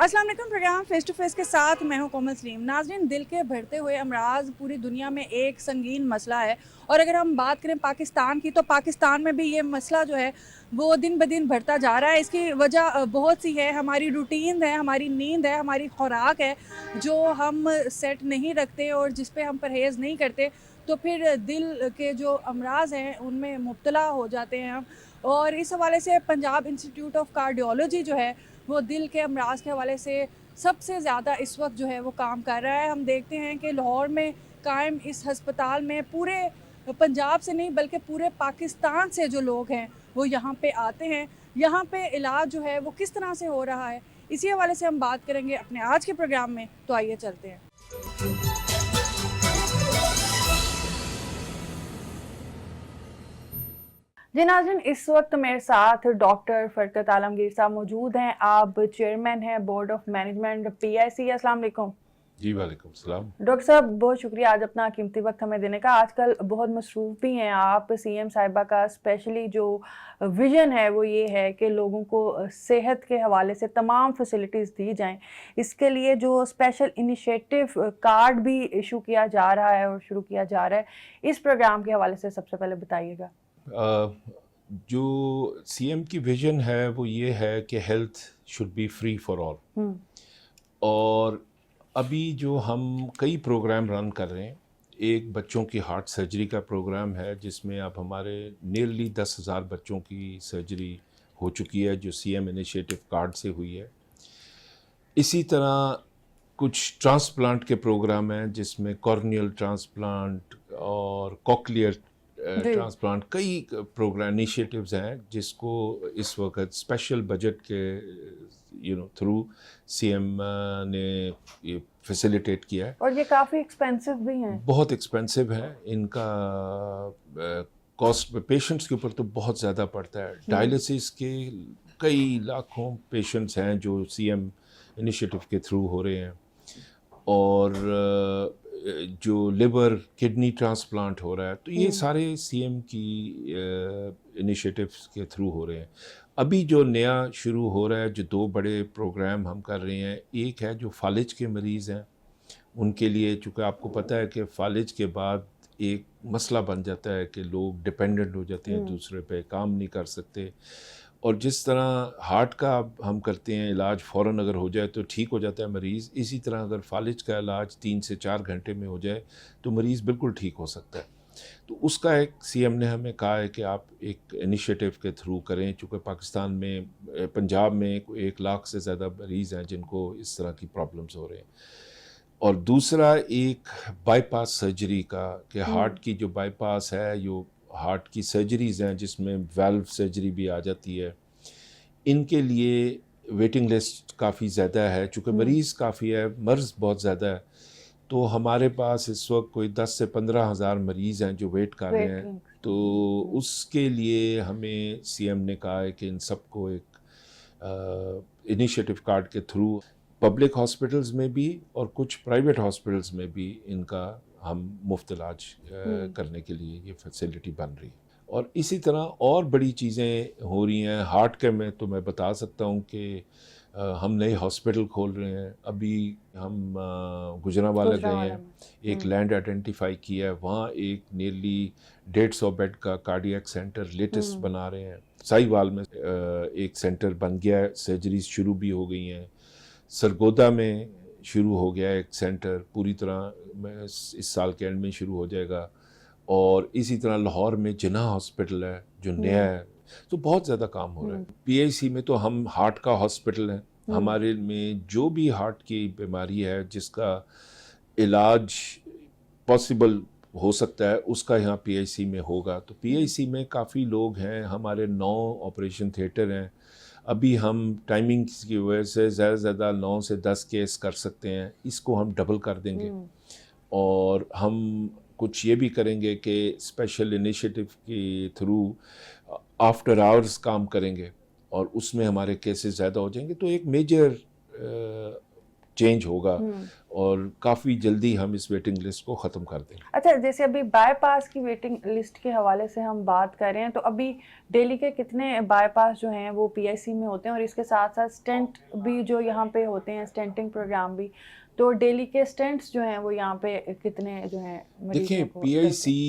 अस्सलाम वालेकुम। Programme face to face के साथ मैं हूं कोमल सलीम। नाज़रीन, दिल के बढ़ते हुए अमराज पूरी दुनिया में एक संगीन मसला है, और अगर हम बात करें पाकिस्तान की, तो पाकिस्तान में भी ये मसला जो है वो दिन ब दिन बढ़ता जा रहा है। इसकी वजह बहुत सी है। हमारी रूटीन है, हमारी नींद है, हमारी खुराक है जो हम सेट नहीं रखते और जिस पे हम परहेज़ नहीं करते, तो फिर दिल के जो अमराज हैं उनमें मुब्तला हो जाते हैं हम। और इस हवाले से पंजाब इंस्टीट्यूट ऑफ कार्डियोलॉजी जो है वो दिल के अमराज के हवाले से सबसे ज़्यादा इस वक्त जो है वो काम कर रहा है। हम देखते हैं कि लाहौर में कायम इस हस्पताल में पूरे पंजाब से नहीं बल्कि पूरे पाकिस्तान से जो लोग हैं वो यहाँ पे आते हैं। यहाँ पे इलाज जो है वो किस तरह से हो रहा है, इसी हवाले से हम बात करेंगे अपने आज के प्रोग्राम में। तो आइए चलते हैं। जी नाज़रीन, इस वक्त मेरे साथ डॉक्टर फरकत आलमगीर साहब मौजूद हैं। आप चेयरमैन हैं बोर्ड ऑफ मैनेजमेंट PIC। अस्सलाम वालेकुम। जी वालेकुम सलाम। डॉक्टर साहब, बहुत शुक्रिया आज अपना कीमती वक्त हमें देने का। आजकल बहुत मसरूफ़ भी हैं आप। CM साहिबा का स्पेशली जो विज़न है वो ये है कि लोगों को सेहत के हवाले से तमाम फैसिलिटीज़ दी जाएं। इसके लिए जो स्पेशल इनिशिएटिव कार्ड भी इशू किया जा रहा है और शुरू किया जा रहा है, इस प्रोग्राम के हवाले से सबसे पहले बताइएगा। जो सीएम की विजन है वो ये है कि health should be free for all. और अभी जो हम कई प्रोग्राम रन कर रहे हैं, एक बच्चों की हार्ट सर्जरी का प्रोग्राम है जिसमें अब हमारे नियरली 10,000 बच्चों की सर्जरी हो चुकी है जो सीएम इनिशिएटिव कार्ड से हुई है। इसी तरह कुछ ट्रांसप्लांट के प्रोग्राम हैं जिसमें कॉर्नियल ट्रांसप्लांट और कॉकलियर ट्रांसप्लांट, कई प्रोग्राम इनिशिएटिव्स हैं जिसको इस वक्त स्पेशल बजट के थ्रू सीएम ने ये फैसिलिटेट किया है। और ये काफ़ी एक्सपेंसिव भी हैं। बहुत एक्सपेंसिव है इनका कॉस्ट पेशेंट्स के ऊपर तो बहुत ज़्यादा पड़ता है। डायलिसिस के कई लाखों पेशेंट्स हैं जो सीएम इनिशिएटिव के थ्रू हो रहे हैं, और जो लिवर किडनी ट्रांसप्लांट हो रहा है, तो ये सारे सीएम की इनिशिएटिव्स के थ्रू हो रहे हैं। अभी जो नया शुरू हो रहा है, जो दो बड़े प्रोग्राम हम कर रहे हैं, एक है जो फालिज के मरीज़ हैं उनके लिए, चूँकि आपको पता है कि फालिज के बाद एक मसला बन जाता है कि लोग डिपेंडेंट हो जाते हैं दूसरे पे, काम नहीं कर सकते। और जिस तरह हार्ट का हम करते हैं इलाज, फ़ौरन अगर हो जाए तो ठीक हो जाता है मरीज़, इसी तरह अगर फालिज का इलाज 3 से 4 घंटे में हो जाए तो मरीज़ बिल्कुल ठीक हो सकता है। तो उसका एक सीएम ने हमें कहा है कि आप एक इनिशिएटिव के थ्रू करें, चूँकि पाकिस्तान में पंजाब में 1 लाख से ज़्यादा मरीज़ हैं जिनको इस तरह की प्रॉब्लम्स हो रहे हैं। और दूसरा एक बाईपास सर्जरी का, कि हार्ट की जो बाईपास है, जो हार्ट की सर्जरीज़ हैं जिसमें वाल्व सर्जरी भी आ जाती है, इनके लिए वेटिंग लिस्ट काफ़ी ज़्यादा है। चूँकि मरीज़ काफ़ी है, मर्ज़ बहुत ज़्यादा है, तो हमारे पास इस वक्त कोई 10 से 15 हज़ार मरीज़ हैं जो वेट कर रहे हैं। तो उसके लिए हमें सीएम ने कहा है कि इन सबको एक इनिशिएटिव कार्ड के थ्रू पब्लिक हॉस्पिटल्स में भी और कुछ प्राइवेट हॉस्पिटल्स में भी इनका हम मुफ्त इलाज करने के लिए ये फैसिलिटी बन रही है। और इसी तरह और बड़ी चीज़ें हो रही हैं। हार्ट के में तो मैं बता सकता हूँ कि हम नए हॉस्पिटल खोल रहे हैं। अभी हम गुजरांवाला गए हैं, एक लैंड आइडेंटिफाई किया है, वहाँ एक नियरली 150 बेड का कार्डियक सेंटर लेटेस्ट बना रहे हैं। साहिवाल में एक सेंटर बन गया है, सर्जरीज शुरू भी हो गई हैं। सरगोदा में शुरू हो गया एक सेंटर, पूरी तरह इस साल के एंड में शुरू हो जाएगा। और इसी तरह लाहौर में जिन्ना हॉस्पिटल है जो नया है। तो बहुत ज़्यादा काम हो रहा है। PIC में तो हम हार्ट का हॉस्पिटल है, हमारे में जो भी हार्ट की बीमारी है जिसका इलाज पॉसिबल हो सकता है उसका यहाँ PIC में होगा। तो PIC में काफ़ी लोग हैं, हमारे 9 ऑपरेशन थिएटर हैं। अभी हम टाइमिंग की वजह से ज़्यादा से ज़्यादा 9 से 10 केस कर सकते हैं, इसको हम डबल कर देंगे। और हम कुछ ये भी करेंगे कि स्पेशल इनिशिएटिव के थ्रू आफ्टर आवर्स काम करेंगे और उसमें हमारे केसेस ज़्यादा हो जाएंगे। तो एक मेजर चेंज होगा और काफ़ी जल्दी हम इस वेटिंग लिस्ट को ख़त्म कर देंगे। अच्छा, जैसे अभी बाईपास की वेटिंग लिस्ट के हवाले से हम बात कर रहे हैं, तो अभी दिल्ली के कितने बाईपास जो हैं वो पीआईसी में होते हैं और इसके साथ साथ स्टेंट भी जो यहाँ पे होते हैं, स्टेंटिंग प्रोग्राम भी, तो दिल्ली के स्टेंट्स जो हैं वो यहाँ पे कितने जो हैं देखिए, पीआईसी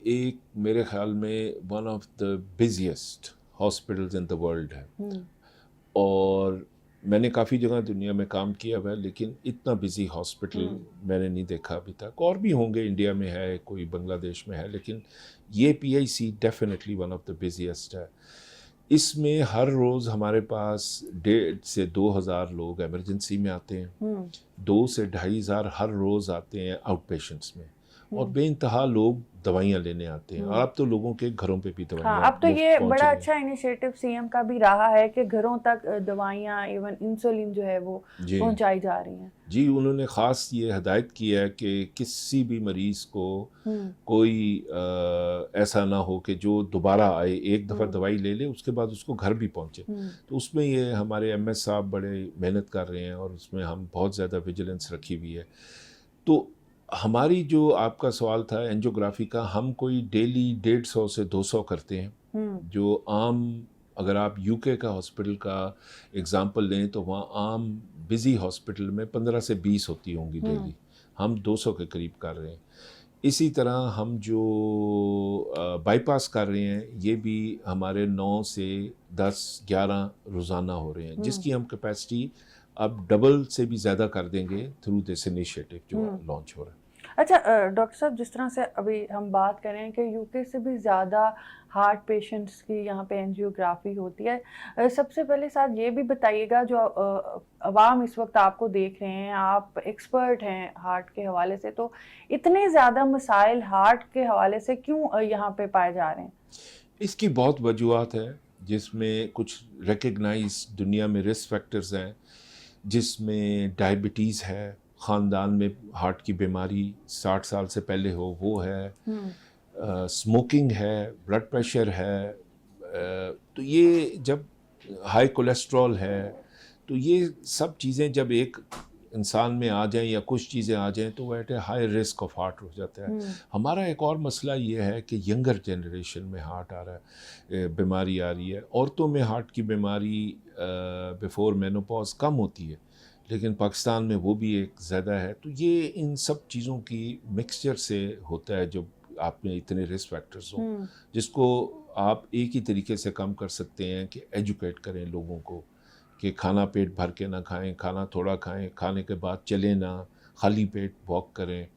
एक मेरे ख्याल में one of the busiest hospitals in the world है और मैंने काफ़ी जगह दुनिया में काम किया हुआ है, लेकिन इतना बिजी हॉस्पिटल मैंने नहीं देखा अभी तक। और भी होंगे, इंडिया में है, कोई बांग्लादेश में है, लेकिन ये PIC definitely one of the busiest है। इसमें हर रोज़ हमारे पास 1,500 से 2,000 लोग इमरजेंसी में आते हैं, 2 से 2,500 हर रोज़ आते हैं आउट पेशेंट्स में, और बेइंतहा लोग दवाइयाँ लेने आते हैं। और अब तो लोगों के घरों पे भी दवाइयाँ अब तो ये बड़ा अच्छा इनिशिएटिव सीएम का भी रहा है कि घरों तक दवाइयाँ, इवन इंसुलिन जो है वो पहुंचाई जा रही हैं। जी, उन्होंने ख़ास ये हदायत की है कि किसी भी मरीज़ को कोई ऐसा ना हो कि जो दोबारा आए, एक दफ़ा दवाई ले ले उसके बाद उसको घर भी पहुँचे। तो उसमें ये हमारे एमएस साहब बड़े मेहनत कर रहे हैं और उसमें हम बहुत ज़्यादा विजिलेंस रखी हुई है। तो हमारी जो आपका सवाल था एंजियोग्राफी का, हम कोई डेली 150 से 200 करते हैं। जो आम, अगर आप यूके का हॉस्पिटल का एग्जांपल लें तो वहाँ आम बिजी हॉस्पिटल में 15 से 20 होती होंगी डेली, हम 200 के करीब कर रहे हैं। इसी तरह हम जो बाईपास कर रहे हैं ये भी हमारे 9 से 10-11 रोज़ाना हो रहे हैं, जिसकी हम कैपेसिटी अब डबल से भी ज़्यादा कर देंगे थ्रू दिस इनिशिएटिव जो लॉन्च हो रहा है। अच्छा डॉक्टर साहब, जिस तरह से अभी हम बात करें कि यूके से भी ज़्यादा हार्ट पेशेंट्स की यहाँ पे एंजियोग्राफी होती है, सबसे पहले साथ ये भी बताइएगा, जो अवाम इस वक्त आपको देख रहे हैं, आप एक्सपर्ट हैं हार्ट के हवाले से, तो इतने ज़्यादा मसाइल हार्ट के हवाले से क्यों यहाँ पे पाए जा रहे हैं? इसकी बहुत वजूहत है, जिसमें कुछ रिकग्नाइज दुनिया में रिस्क फैक्टर्स हैं, जिसमें डायबिटीज़ है, ख़ानदान में हार्ट की बीमारी 60 साल से पहले हो वो है, स्मोकिंग है, ब्लड प्रेशर है, तो ये जब हाई कोलेस्ट्रॉल है, तो ये सब चीज़ें जब एक इंसान में आ जाएं या कुछ चीज़ें आ जाएं तो वह at a high risk of heart हो जाता है। हमारा एक और मसला ये है कि यंगर जनरेशन में हार्ट आ रहा है, बीमारी आ रही है। औरतों में हार्ट की बीमारी बिफोर मेनोपॉज कम होती है, लेकिन पाकिस्तान में वो भी एक ज़्यादा है। तो ये इन सब चीज़ों की मिक्सचर से होता है जब आप में इतने रिस्क फैक्टर्स हों, जिसको आप एक ही तरीके से कम कर सकते हैं कि एजुकेट करें लोगों को कि खाना पेट भर के ना खाएं, खाना थोड़ा खाएं, खाने के बाद चलें ना, खाली पेट वॉक करें,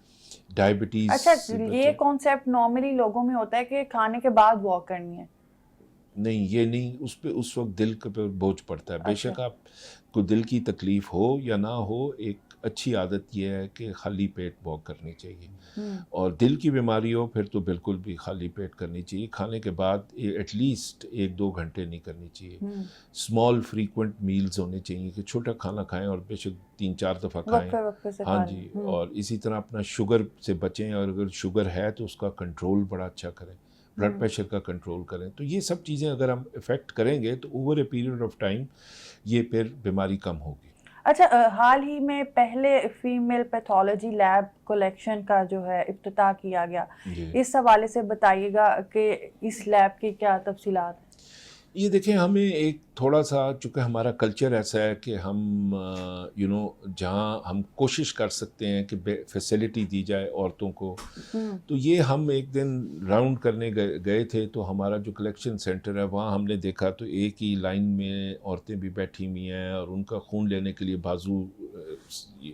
डायबिटीज़। अच्छा, ये कॉन्सेप्ट नॉर्मली लोगों में होता है कि खाने के बाद वॉक करनी है। नहीं, ये नहीं, उस पे उस वक्त दिल के पे बोझ पड़ता है। बेशक आपको दिल की तकलीफ़ हो या ना हो, एक अच्छी आदत ये है कि खाली पेट वॉक करनी चाहिए। और दिल की बीमारी हो फिर तो बिल्कुल भी खाली पेट करनी चाहिए। खाने के बाद एटलीस्ट 1-2 घंटे नहीं करनी चाहिए। स्मॉल फ्रीक्वेंट मील्स होने चाहिए कि छोटा खाना खाएं और बेशक 3-4 दफ़ा खाएं। हाँ जी, और इसी तरह अपना शुगर से बचें, और अगर शुगर है तो उसका कंट्रोल बड़ा अच्छा करें, ब्लड प्रेशर का कंट्रोल करें। तो ये सब चीज़ें अगर हम इफ़ेक्ट करेंगे तो over a period of time ये फिर बीमारी कम होगी। अच्छा, हाल ही में पहले फीमेल पैथोलॉजी लैब कलेक्शन का जो है इफ्तिताह किया गया, इस हवाले से बताइएगा कि इस लैब की क्या तफसीलात है? ये देखें, हमें एक थोड़ा सा, चूँकि हमारा कल्चर ऐसा है कि हम जहाँ हम कोशिश कर सकते हैं कि फैसिलिटी दी जाए औरतों को, तो ये हम एक दिन राउंड करने गए थे, तो हमारा जो कलेक्शन सेंटर है वहाँ हमने देखा तो एक ही लाइन में औरतें भी बैठी हुई हैं और उनका खून लेने के लिए बाजू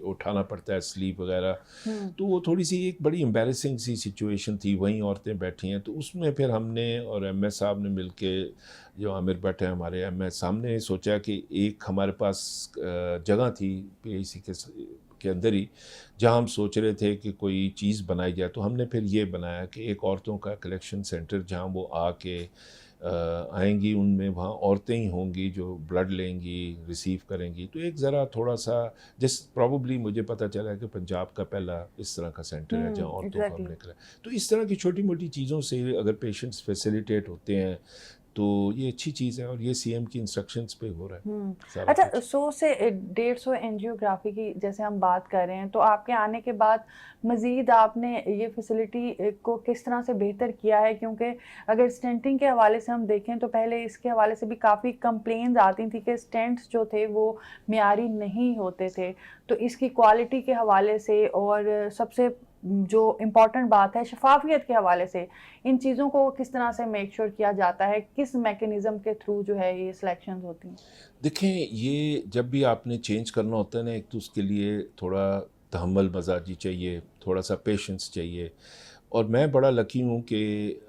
उठाना पड़ता है, स्लीव वगैरह। तो वो थोड़ी सी एक बड़ी एम्बैरेसिंग सी सिचुएशन थी, वहीं औरतें बैठी हैं। तो उसमें फिर हमने और एमएस साहब ने मिलके, जो आमिर भट्ट हैं हमारे एमएस, हमने सोचा कि एक हमारे पास जगह थी पीआईसी के अंदर ही, जहां हम सोच रहे थे कि कोई चीज़ बनाई जाए। तो हमने फिर ये बनाया कि एक औरतों का कलेक्शन सेंटर, जहां वो आके आएंगी, उनमें वहाँ औरतें ही होंगी जो ब्लड लेंगी, रिसीव करेंगी। तो एक ज़रा थोड़ा सा, जिस प्रॉबली मुझे पता चला कि पंजाब का पहला इस तरह का सेंटर है जहाँ औरतों को हमने करा। तो इस तरह की छोटी मोटी चीज़ों से अगर पेशेंट्स फैसिलिटेट होते हैं तो ये अच्छी चीज़ है और ये सीएम की इंस्ट्रक्शंस पे हो रहा है सारा अच्छा, कुछ। 100 से 150 एंजियोग्राफी की जैसे हम बात कर रहे हैं, तो आपके आने के बाद मज़ीद आपने ये फैसिलिटी को किस तरह से बेहतर किया है? क्योंकि अगर स्टेंटिंग के हवाले से हम देखें तो पहले इसके हवाले से भी काफ़ी कंप्लेंट्स आती थी कि स्टेंट्स जो थे वो मियारी नहीं होते थे। तो इसकी क्वालिटी के हवाले से और सबसे जो इम्पॉर्टेंट बात है शफाफियत के हवाले से, इन चीज़ों को किस तरह से मेक श्योर किया जाता है? किस मैकेनिज़्म के थ्रू जो है ये सिलेक्शंस होती हैं? देखें, ये जब भी आपने चेंज करना होता है ना, एक तो उसके लिए थोड़ा तहम्मुल मजाजी चाहिए, थोड़ा सा पेशेंस चाहिए। और मैं बड़ा लकी हूँ कि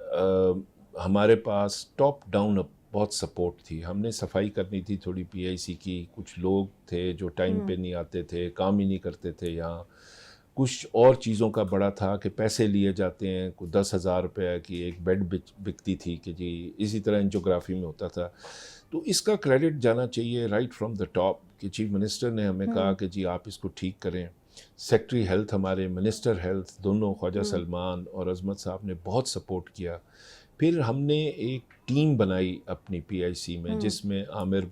हमारे पास टॉप डाउन बहुत सपोर्ट थी। हमने सफाई करनी थी थोड़ी पीआईसी की, कुछ लोग थे जो टाइम पे नहीं आते थे, काम ही नहीं करते थे यहाँ। कुछ और चीज़ों का बड़ा था कि पैसे लिए जाते हैं, कोई 10,000 रुपये की एक बेड बिकती थी कि जी, इसी तरह एंजियोग्राफी में होता था। तो इसका क्रेडिट जाना चाहिए राइट फ्रॉम द टॉप कि चीफ मिनिस्टर ने हमें कहा कि जी आप इसको ठीक करें। सेक्रेटरी हेल्थ, हमारे मिनिस्टर हेल्थ दोनों, ख्वाजा सलमान और अजमत साहब ने बहुत सपोर्ट किया। फिर हमने एक टीम बनाई अपनी पीआईसी में, जिसमें आमिर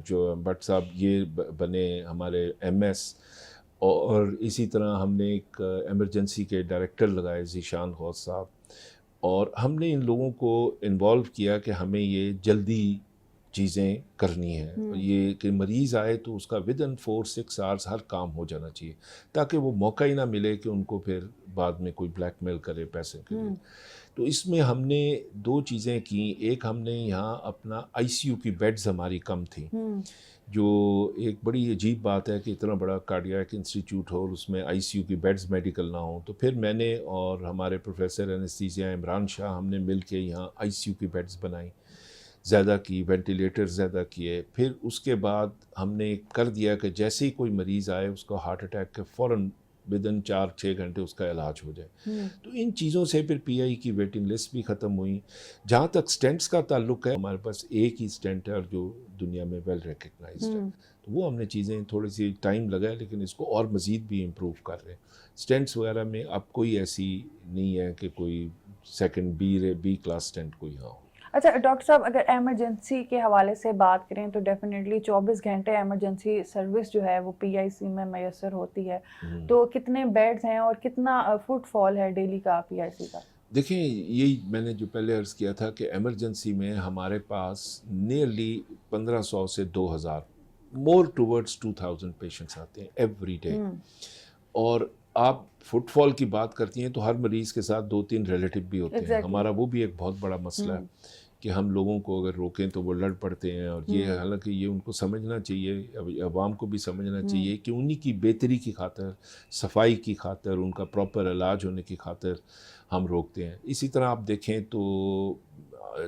जो भट्ट साहब ये बने हमारे एमएस, और इसी तरह हमने एक इमरजेंसी के डायरेक्टर लगाए ज़ीशान गौस साहब। और हमने इन लोगों को इन्वॉल्व किया कि हमें ये जल्दी चीज़ें करनी है, ये कि मरीज़ आए तो उसका विदिन 4-6 आवर्स हर काम हो जाना चाहिए, ताकि वो मौका ही ना मिले कि उनको फिर बाद में कोई ब्लैकमेल करे पैसे के लिए। तो इसमें हमने 2 चीज़ें की। एक, हमने यहाँ अपना आईसीयू की बेड्स हमारी कम थी, जो एक बड़ी अजीब बात है कि इतना बड़ा कार्डियक इंस्टीट्यूट हो और उसमें आईसीयू की बेड्स मेडिकल ना हो। तो फिर मैंने और हमारे प्रोफेसर एनेस्थीसिया इमरान शाह, हमने मिल के यहाँ आईसीयू की बेड्स बनाई, ज़्यादा की, वेंटिलेटर ज़्यादा किए। फिर उसके बाद हमने कर दिया कि जैसे ही कोई मरीज़ आए उसको हार्ट अटैक के फ़ौरन विदिन 4-6 घंटे उसका इलाज हो जाए। तो इन चीज़ों से फिर पीआई की वेटिंग लिस्ट भी ख़त्म हुई। जहाँ तक स्टेंट्स का ताल्लुक है, हमारे पास एक ही स्टेंट है और जो दुनिया में वेल रिकग्नाइज्ड है। तो वो हमने चीज़ें, थोड़ी सी टाइम लगा है, लेकिन इसको और मज़ीद भी इम्प्रूव कर रहे हैं। स्टेंट्स वगैरह में अब कोई ऐसी नहीं है कि कोई सेकंड बी क्लास स्टेंट कोई यहाँ हो। अच्छा डॉक्टर साहब, अगर एमरजेंसी के हवाले से बात करें तो डेफिनेटली 24 घंटे एमरजेंसी सर्विस जो है वो पीआईसी में मैसर होती है। तो कितने बेड्स हैं और कितना फुटफॉल है डेली का पीआईसी का? देखिए, यही मैंने जो पहले अर्ज़ किया था कि एमरजेंसी में हमारे पास नियरली 1500 से 2000, मोर टूवर्ड्स 2000 पेशेंट्स आते हैं एवरी डे। और आप फुटफॉल की बात करती हैं तो हर मरीज़ के साथ 2-3 रिलेटिव भी होते हैं। हमारा वो भी एक बहुत बड़ा मसला है कि हम लोगों को अगर रोकें तो वो लड़ पड़ते हैं। और ये हालांकि ये उनको समझना चाहिए, अवाम को भी समझना चाहिए कि उन्हीं की बेहतरी की खातर, सफाई की खातर, उनका प्रॉपर इलाज होने की खातर हम रोकते हैं। इसी तरह आप देखें तो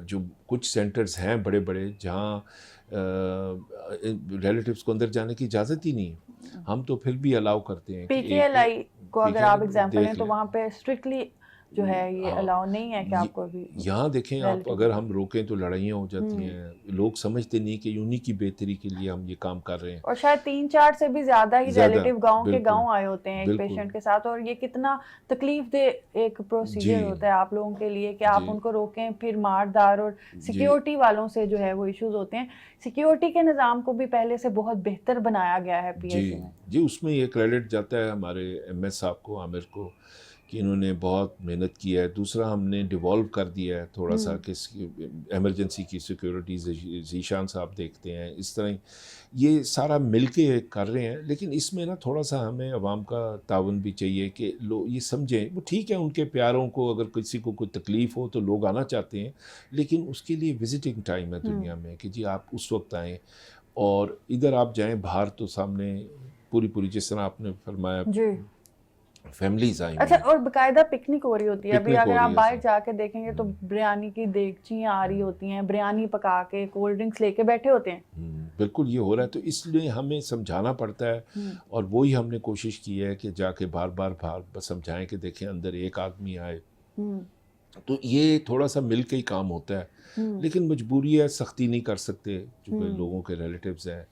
जो कुछ सेंटर्स हैं बड़े बड़े, जहाँ रिलेटिव्स को अंदर जाने की इजाज़त ही नहीं है, हम तो फिर भी अलाउ करते हैं। पीकेएलआई को अगर आप एग्जांपल लें तो लें। वहाँ पे स्ट्रिक्टली जो है ये अलाउ नहीं है कि आपको भी यहाँ देखें आप, अगर हम रोकें तो लड़ाइयाँ हो जाती हैं। लोग समझते नहीं कि उन्हीं की बेहतरी के लिए हम ये काम कर रहे हैं। और शायद 3-4 से भी ज़्यादा ही रिलेटिव गांव के गांव आए होते हैं एक पेशेंट के साथ। और ये कितना तकलीफ दे एक प्रोसीजर होता है आप लोगों के लिए कि आप उनको रोकें, फिर मारदार और सिक्योरिटी वालों से जो है वो इश्यूज होते हैं। सिक्योरिटी के निज़ाम को भी पहले से बहुत बेहतर बनाया गया है पीआईसी में। जी, उसमें ये क्रेडिट जाता है हमारे एमएस साहब को, आमिर को, कि इन्होंने बहुत मेहनत की है। दूसरा, हमने डिवॉल्व कर दिया है थोड़ा सा कि एमरजेंसी की सिक्योरिटी ज़ीशान साहब देखते हैं। इस तरह ये सारा मिल के कर रहे हैं। लेकिन इसमें ना थोड़ा सा हमें अवाम का ताउन भी चाहिए कि लोग ये समझें। वो ठीक है, उनके प्यारों को अगर किसी को कोई तकलीफ़ हो तो लोग आना चाहते हैं, लेकिन उसके लिए विजिटिंग टाइम है दुनिया में कि जी आप उस वक्त आएँ। और इधर आप जाएँ बाहर तो सामने पूरी जिस तरह आपने फरमाया फैमिलीज आई। अच्छा, और बाकायदा पिकनिक हो रही होती है। अभी अगर आप बाहर जाके देखेंगे तो बिरयानी की देगचियाँ आ रही होती हैं, बिरयानी पका के कोल्ड ड्रिंक्स लेके बैठे होते हैं। बिल्कुल ये हो रहा है। तो इसलिए हमें समझाना पड़ता है, और वही हमने कोशिश की है कि जाके बार बार समझाएं कि देखें अंदर एक आदमी आए। तो ये थोड़ा सा मिल के ही काम होता है, लेकिन मजबूरी है, सख्ती नहीं कर सकते चूँकि लोगों के रिलेटिव्स हैं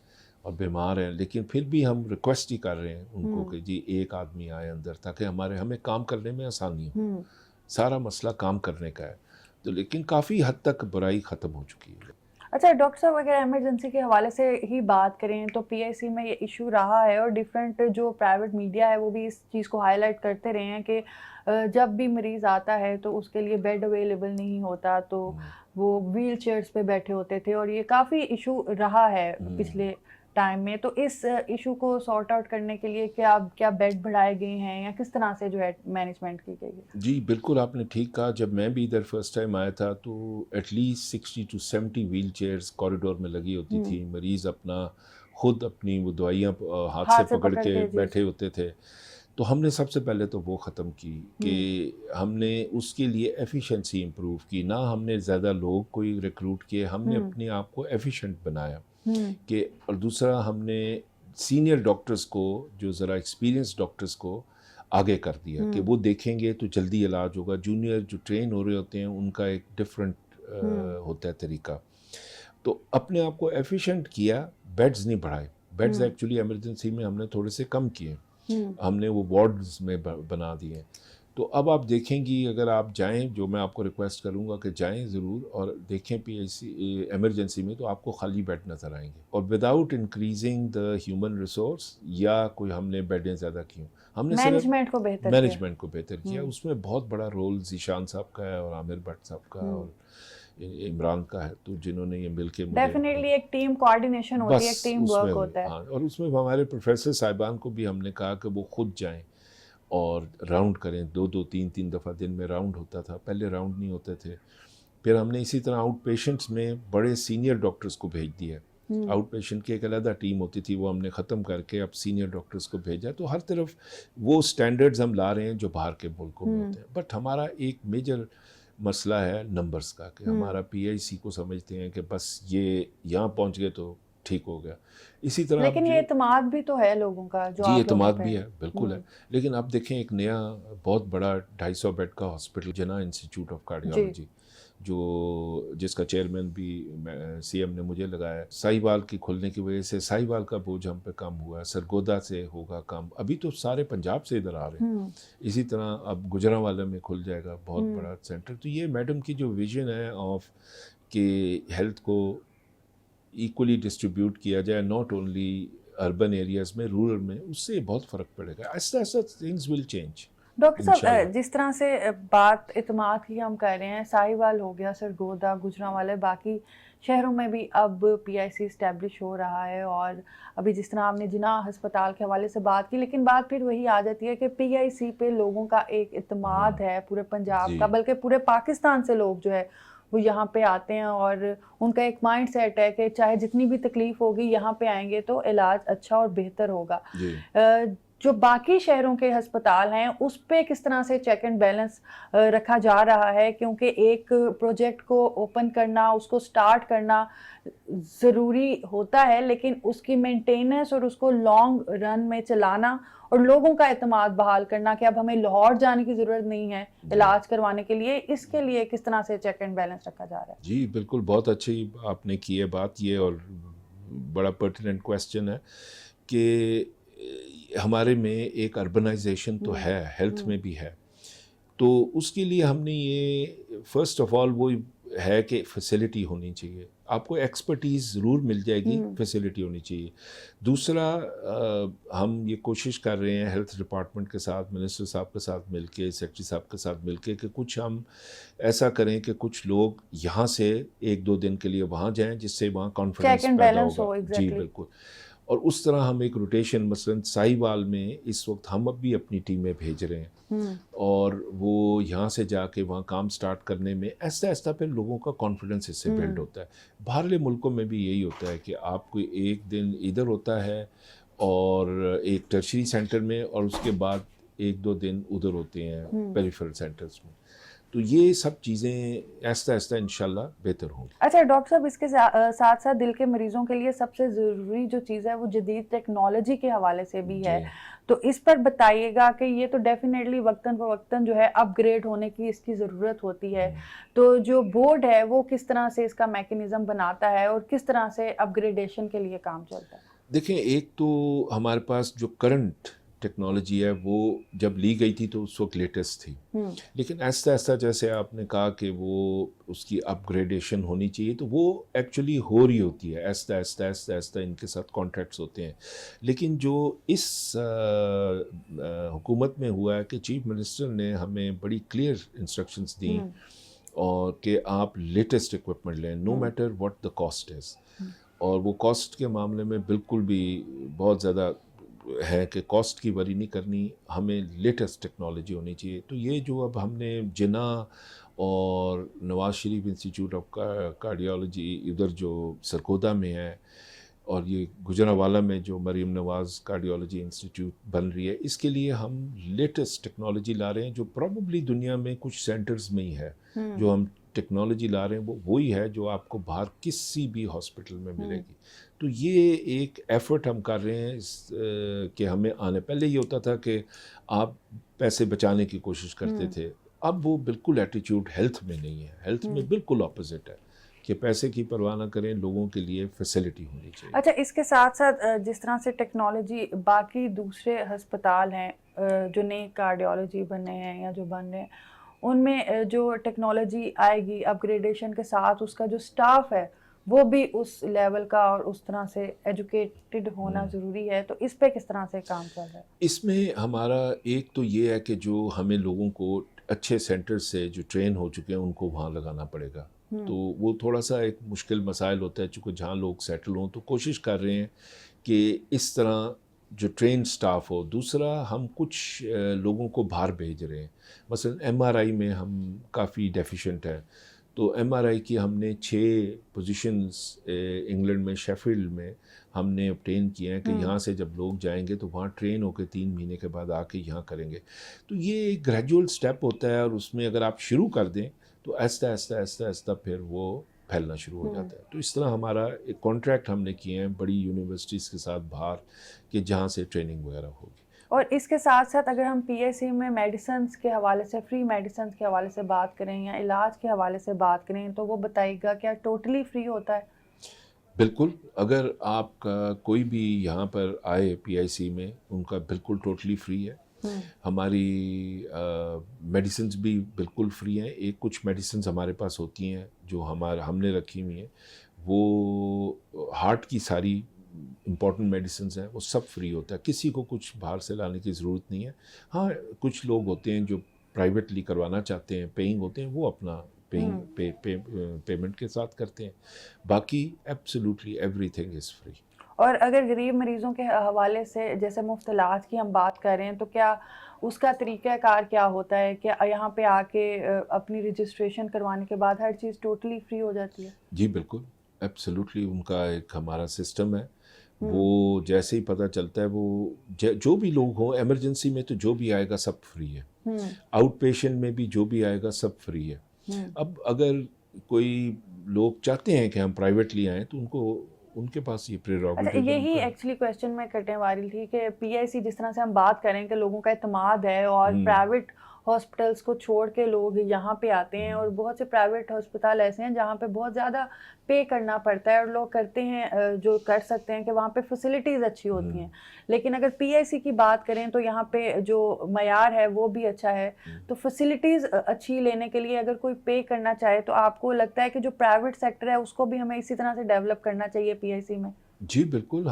और बीमार हैं। लेकिन फिर भी हम रिक्वेस्ट ही कर रहे हैं उनको कि जी एक आदमी आए अंदर, ताकि हमें काम करने में आसानी हो। सारा मसला काम करने का है। तो लेकिन काफ़ी हद तक बुराई ख़त्म हो चुकी है। अच्छा डॉक्टर साहब, अगर इमरजेंसी के हवाले से ही बात करें तो पीआईसी में ये इशू रहा है और डिफरेंट जो प्राइवेट मीडिया है वो भी इस चीज़ को हाईलाइट करते रहे हैं कि जब भी मरीज़ आता है तो उसके लिए बेड अवेलेबल नहीं होता, तो वो व्हील चेयर्स पे बैठे होते थे और ये काफ़ी इशू रहा है पिछले टाइम में। तो इस इशू को सॉर्ट आउट करने के लिए क्या क्या बेड बढ़ाए गए हैं या किस तरह से जो है मैनेजमेंट की गई है? जी बिल्कुल, आपने ठीक कहा। जब मैं भी इधर फर्स्ट टाइम आया था तो at least 60 to 70 wheel chairs corridor में लगी होती थी। मरीज़ अपना खुद अपनी वो दवाइयाँ हाथ से पकड़ के जी। बैठे होते थे। तो हमने सबसे पहले तो वो ख़त्म की कि हमने उसके लिए एफिशिएंसी इम्प्रूव की। ना हमने ज़्यादा लोग कोई रिक्रूट किए, हमने अपने आप को एफिशिएंट बनाया कि, और दूसरा हमने सीनियर डॉक्टर्स को, जो ज़रा एक्सपीरियंस डॉक्टर्स को आगे कर दिया कि वो देखेंगे तो जल्दी इलाज होगा। जूनियर जो ट्रेन हो रहे होते हैं उनका एक डिफरेंट होता है तरीका। तो अपने आप को एफिशिएंट किया, बेड्स नहीं बढ़ाए। बेड्स एक्चुअली इमरजेंसी में हमने थोड़े से कम किए, हमने वो वार्ड्स में बना दिए। तो अब आप देखेंगी, अगर आप जाएं, जो मैं आपको रिक्वेस्ट करूंगा कि जाएं ज़रूर और देखें पीआईसी इमरजेंसी में, तो आपको खाली बेड नज़र आएंगे और without increasing the human resource या कोई हमने बेडें ज़्यादा की, हमने मैनेजमेंट को बेहतर किया। मैनेजमेंट को बेहतर किया। उसमें बहुत बड़ा रोल ज़ीशान साहब का है और आमिर भट्ट साहब का और इमरान का है, तो जिन्होंने ये मिलके डेफिनेटली एक टीम कोऑर्डिनेशन होती है, एक टीम वर्क होता है। हाँ, और उसमें हमारे प्रोफेसर साहिबान को भी हमने कहा कि वो खुद जाएं और राउंड करें। 2-2 3-3 दफ़ा दिन में राउंड होता था, पहले राउंड नहीं होते थे। फिर हमने इसी तरह आउट पेशेंट्स में बड़े सीनियर डॉक्टर्स को भेज दिया। आउट पेशेंट की एक अलग टीम होती थी, वो हमने ख़त्म करके अब सीनियर डॉक्टर्स को भेजा। तो हर तरफ वो स्टैंडर्ड्स हम ला रहे हैं जो बाहर के मुल्कों में होते हैं। बट हमारा एक मेजर मसला है नंबर्स का, कि हमारा पीआईसी को समझते हैं कि बस ये यहाँ पहुँच गए तो ठीक हो गया। इसी तरह लेकिन ये एतमाद भी तो है लोगों का, जो जी एतमाद भी है, बिल्कुल है। लेकिन अब देखें, एक नया बहुत बड़ा 250 बेड का hospital, Jinnah institute of cardiology, जो जिसका चेयरमैन भी सीएम ने मुझे लगाया, साहिवाल की खुलने की वजह से साहिवाल का बोझ हम पे कम हुआ। सरगोदा से होगा कम, अभी तो सारे पंजाब से इधर आ रहे हैं। इसी तरह अब गुजरांवाला में खुल जाएगा बहुत बड़ा सेंटर। तो ये मैडम की जो विजन है ऑफ कि हेल्थ को इक्वली डिस्ट्रीब्यूट किया जाए, नॉट ओनली अर्बन एरियाज़ में, रूरल में, उससे बहुत फ़र्क पड़ेगा। ऐसा ऐसा थिंग्स विल चेंज। डॉक्टर साहब, जिस तरह से बात इत्मीनान की हम कर रहे हैं, साहिवाल हो गया, सरगोदा, गुजरांवाला, बाकी शहरों में भी अब पीआईसी इस्टेब्लिश हो रहा है। और अभी जिस तरह आपने जिन्ना अस्पताल के हवाले से बात की, लेकिन बात फिर वही आ जाती है कि पीआईसी पे लोगों का एक इत्मीनान है पूरे पंजाब का, बल्कि पूरे पाकिस्तान से लोग जो है वो यहाँ पे आते हैं और उनका एक माइंड सेट है कि चाहे जितनी भी तकलीफ होगी यहाँ पे आएंगे तो इलाज अच्छा और बेहतर होगा। जो बाकी शहरों के अस्पताल हैं उस पे किस तरह से चेक एंड बैलेंस रखा जा रहा है? क्योंकि एक प्रोजेक्ट को ओपन करना, उसको स्टार्ट करना ज़रूरी होता है, लेकिन उसकी मेंटेनेंस और उसको लॉन्ग रन में चलाना और लोगों का एतमाद बहाल करना कि अब हमें लाहौर जाने की ज़रूरत नहीं है इलाज करवाने के लिए, इसके लिए किस तरह से चेक एंड बैलेंस रखा जा रहा है? जी बिल्कुल, बहुत अच्छी आपने की है बात ये, और बड़ा पर्टिनेंट क्वेश्चन है कि हमारे में एक अर्बनाइजेशन तो है, हेल्थ में भी है। तो उसके लिए हमने ये फर्स्ट ऑफ ऑल वो है कि फैसिलिटी होनी चाहिए, आपको एक्सपर्टीज़ ज़रूर मिल जाएगी, फैसिलिटी होनी चाहिए। दूसरा, हम ये कोशिश कर रहे हैं हेल्थ डिपार्टमेंट के साथ, मिनिस्टर साहब के साथ मिलके, सेक्रेटरी साहब के साथ मिलके, कि कुछ हम ऐसा करें कि कुछ लोग यहाँ से 1-2 दिन के लिए वहाँ जाएं, जिससे वहाँ कॉन्फिडेंस पैदा होगा। जी बिल्कुल। और उस तरह हम एक रोटेशन, मसलन साहिवाल में इस वक्त हम अब भी अपनी टीमें भेज रहे हैं और वो यहाँ से जाके वहाँ काम स्टार्ट करने में ऐसा ऐसा फिर लोगों का कॉन्फिडेंस इससे बिल्ड होता है। बाहरले मुल्कों में भी यही होता है कि आपको एक दिन इधर होता है और एक टर्शरी सेंटर में, और उसके बाद 1-2 दिन उधर होते हैं पेरिफेरल सेंटर्स में। तो ये सब चीज़ें ऐसा ऐसा इंशाल्लाह बेहतर होंगी। अच्छा डॉक्टर साहब, इसके साथ साथ दिल के मरीजों के लिए सबसे ज़रूरी जो चीज़ है वो जदीद टेक्नोलॉजी के हवाले से भी है, तो इस पर बताइएगा कि ये तो डेफिनेटली वक्तन फ़वक्तन जो है अपग्रेड होने की इसकी ज़रूरत होती है। तो जो बोर्ड है वो किस तरह से इसका मैकेनिज़्म बनाता है और किस तरह से अपग्रेडेशन के लिए काम चलता है? देखें, एक तो हमारे पास जो करंट टेक्नोलॉजी है वो जब ली गई थी तो उस वक्त लेटेस्ट थी, लेकिन ऐसा ऐसा जैसे आपने कहा कि वो उसकी अपग्रेडेशन होनी चाहिए, तो वो एक्चुअली हो रही होती है, ऐसा ऐसा ऐसा ऐसा इनके साथ कॉन्ट्रैक्ट्स होते हैं। लेकिन जो इस हुकूमत में हुआ है कि चीफ मिनिस्टर ने हमें बड़ी क्लियर इंस्ट्रक्शंस दी और कि आप लेटेस्ट इक्विपमेंट लें, no matter what the cost is. और वो कॉस्ट के मामले में बिल्कुल भी बहुत ज़्यादा है कि कॉस्ट की वरी नहीं करनी, हमें लेटेस्ट टेक्नोलॉजी होनी चाहिए। तो ये जो अब हमने जिना और Nawaz Sharif institute of cardiology इधर जो सरगोदा में है, और ये गुजरांवाला में जो मरीम नवाज़ कार्डियोलॉजी इंस्टीट्यूट बन रही है, इसके लिए हम लेटेस्ट टेक्नोलॉजी ला रहे हैं जो प्रॉबली दुनिया में कुछ सेंटर्स में ही है। जो हम टेक्नोलॉजी ला रहे हैं वो वही है जो आपको बाहर किसी भी हॉस्पिटल में मिलेगी। तो ये एक एफ़र्ट हम कर रहे हैं कि हमें आने, पहले ये होता था कि आप पैसे बचाने की कोशिश करते थे, अब वो बिल्कुल एटीट्यूड हेल्थ में नहीं है, हेल्थ में बिल्कुल ऑपोजिट है कि पैसे की परवाह ना करें, लोगों के लिए फैसिलिटी होनी चाहिए। अच्छा, इसके साथ साथ जिस तरह से टेक्नोलॉजी बाकी दूसरे अस्पताल हैं जो नए कार्डियोलॉजी बने हैं या जो बन रहे हैं, उनमें जो टेक्नोलॉजी आएगी अपग्रेडेशन के साथ, उसका जो स्टाफ है वो भी उस लेवल का और उस तरह से एजुकेटेड होना ज़रूरी है। तो इस पे किस तरह से काम चल रहा है? इसमें हमारा एक तो ये है कि जो हमें लोगों को अच्छे सेंटर से जो ट्रेन हो चुके हैं उनको वहाँ लगाना पड़ेगा। तो वो थोड़ा सा एक मुश्किल मसाइल होता है, चूँकि जहाँ लोग सेटल हों, तो कोशिश कर रहे हैं कि इस तरह जो ट्रेन स्टाफ हो। दूसरा, हम कुछ लोगों को बाहर भेज रहे हैं, मसलन एमआरआई में हम काफ़ी डेफिशिएंट हैं, तो एमआरआई की हमने 6 पोजीशंस इंग्लैंड में शेफील्ड में हमने ऑब्टेन किए हैं कि यहाँ से जब लोग जाएंगे तो वहाँ ट्रेन होकर 3 महीने के बाद आके यहाँ करेंगे। तो ये एक ग्रेजुअल स्टेप होता है, और उसमें अगर आप शुरू कर दें तो ऐसा ऐसा ऐसा ऐसा फिर वो फैलना शुरू हो जाता है। तो इस तरह हमारा एक कॉन्ट्रैक्ट हमने किए हैं बड़ी यूनिवर्सिटीज़ के साथ बाहर, कि जहाँ से ट्रेनिंग वगैरह होगी। और इसके साथ साथ अगर हम पीएससी में मेडिसिन्स के हवाले से, फ्री मेडिसिन्स के हवाले से बात करें या इलाज के हवाले से बात करें, तो वो बताइएगा क्या टोटली फ्री होता है? बिल्कुल, अगर आपका कोई भी यहाँ पर आए पीआईसी में, उनका बिल्कुल टोटली फ्री है। हमारी मेडिसिन्स भी बिल्कुल फ्री हैं। एक कुछ मेडिसिन्स हमारे पास होती हैं जो हमने रखी हुई हैं, वो हार्ट की सारी इम्पॉर्टेंट मेडिसिन्स हैं, वो सब फ्री होता है, किसी को कुछ बाहर से लाने की ज़रूरत नहीं है। हाँ, कुछ लोग होते हैं जो प्राइवेटली करवाना चाहते हैं, पेइंग होते हैं, वो अपना पेमेंट के साथ करते हैं। बाकी एब्सोल्युटली एवरीथिंग इज़ फ्री। और अगर गरीब मरीज़ों के हवाले से जैसे मुफ्त इलाज की हम बात कर रहे हैं, तो क्या उसका तरीक़ाकार क्या होता है? क्या यहाँ पे आके अपनी रजिस्ट्रेशन करवाने के बाद हर चीज़ टोटली फ्री हो जाती है? जी बिल्कुल, एब्सोल्युटली उनका एक हमारा सिस्टम है, वो जैसे ही पता चलता है, वो जो भी लोग हों, एमरजेंसी में तो जो भी आएगा सब फ्री है, आउट पेशेंट में भी जो भी आएगा सब फ्री है। अब अगर कोई लोग चाहते हैं कि हम प्राइवेटली आएँ, तो उनके पास ये प्रेरोगेटिव। अच्छा, यही एक्चुअली क्वेश्चन मैं करने वाली थी कि पीआईसी जिस तरह से हम बात करें कि लोगों का एतमाद है और प्राइवेट हॉस्पिटल्स को छोड़ के लोग यहाँ पे आते हैं, और बहुत से प्राइवेट हॉस्पिटल ऐसे हैं जहाँ पे बहुत ज़्यादा पे करना पड़ता है, और लोग करते हैं जो कर सकते हैं कि वहाँ पे फैसिलिटीज़ अच्छी होती हैं। लेकिन अगर पीआईसी की बात करें तो यहाँ पे जो मयार है वो भी अच्छा है। तो फैसिलिटीज़ अच्छी लेने के लिए अगर कोई पे करना चाहे, तो आपको लगता है कि जो प्राइवेट सेक्टर है उसको भी हमें इसी तरह से डेवलप करना चाहिए पीआईसी में? जी बिल्कुल,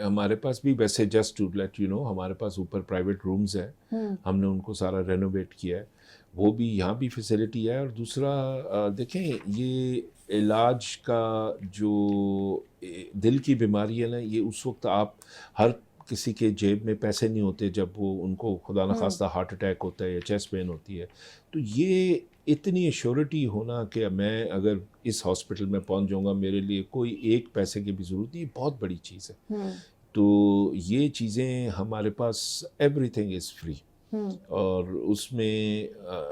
हमारे पास भी वैसे, just to let you know, हमारे पास ऊपर प्राइवेट रूम्स हैं, हमने उनको सारा रेनोवेट किया है, वो भी यहाँ भी फैसिलिटी है। और दूसरा देखें, ये इलाज का जो दिल की बीमारी है ना, ये उस वक्त आप हर किसी के जेब में पैसे नहीं होते जब वो उनको खुदा न खास्ता हार्ट अटैक होता है या चेस्ट पेन होती है। तो ये इतनी एश्योरिटी होना कि मैं अगर इस हॉस्पिटल में पहुंच जाऊंगा, मेरे लिए कोई एक पैसे की भी ज़रूरत नहीं, बहुत बड़ी चीज़ है। तो ये चीज़ें हमारे पास, एवरीथिंग इज़ फ्री। और उसमें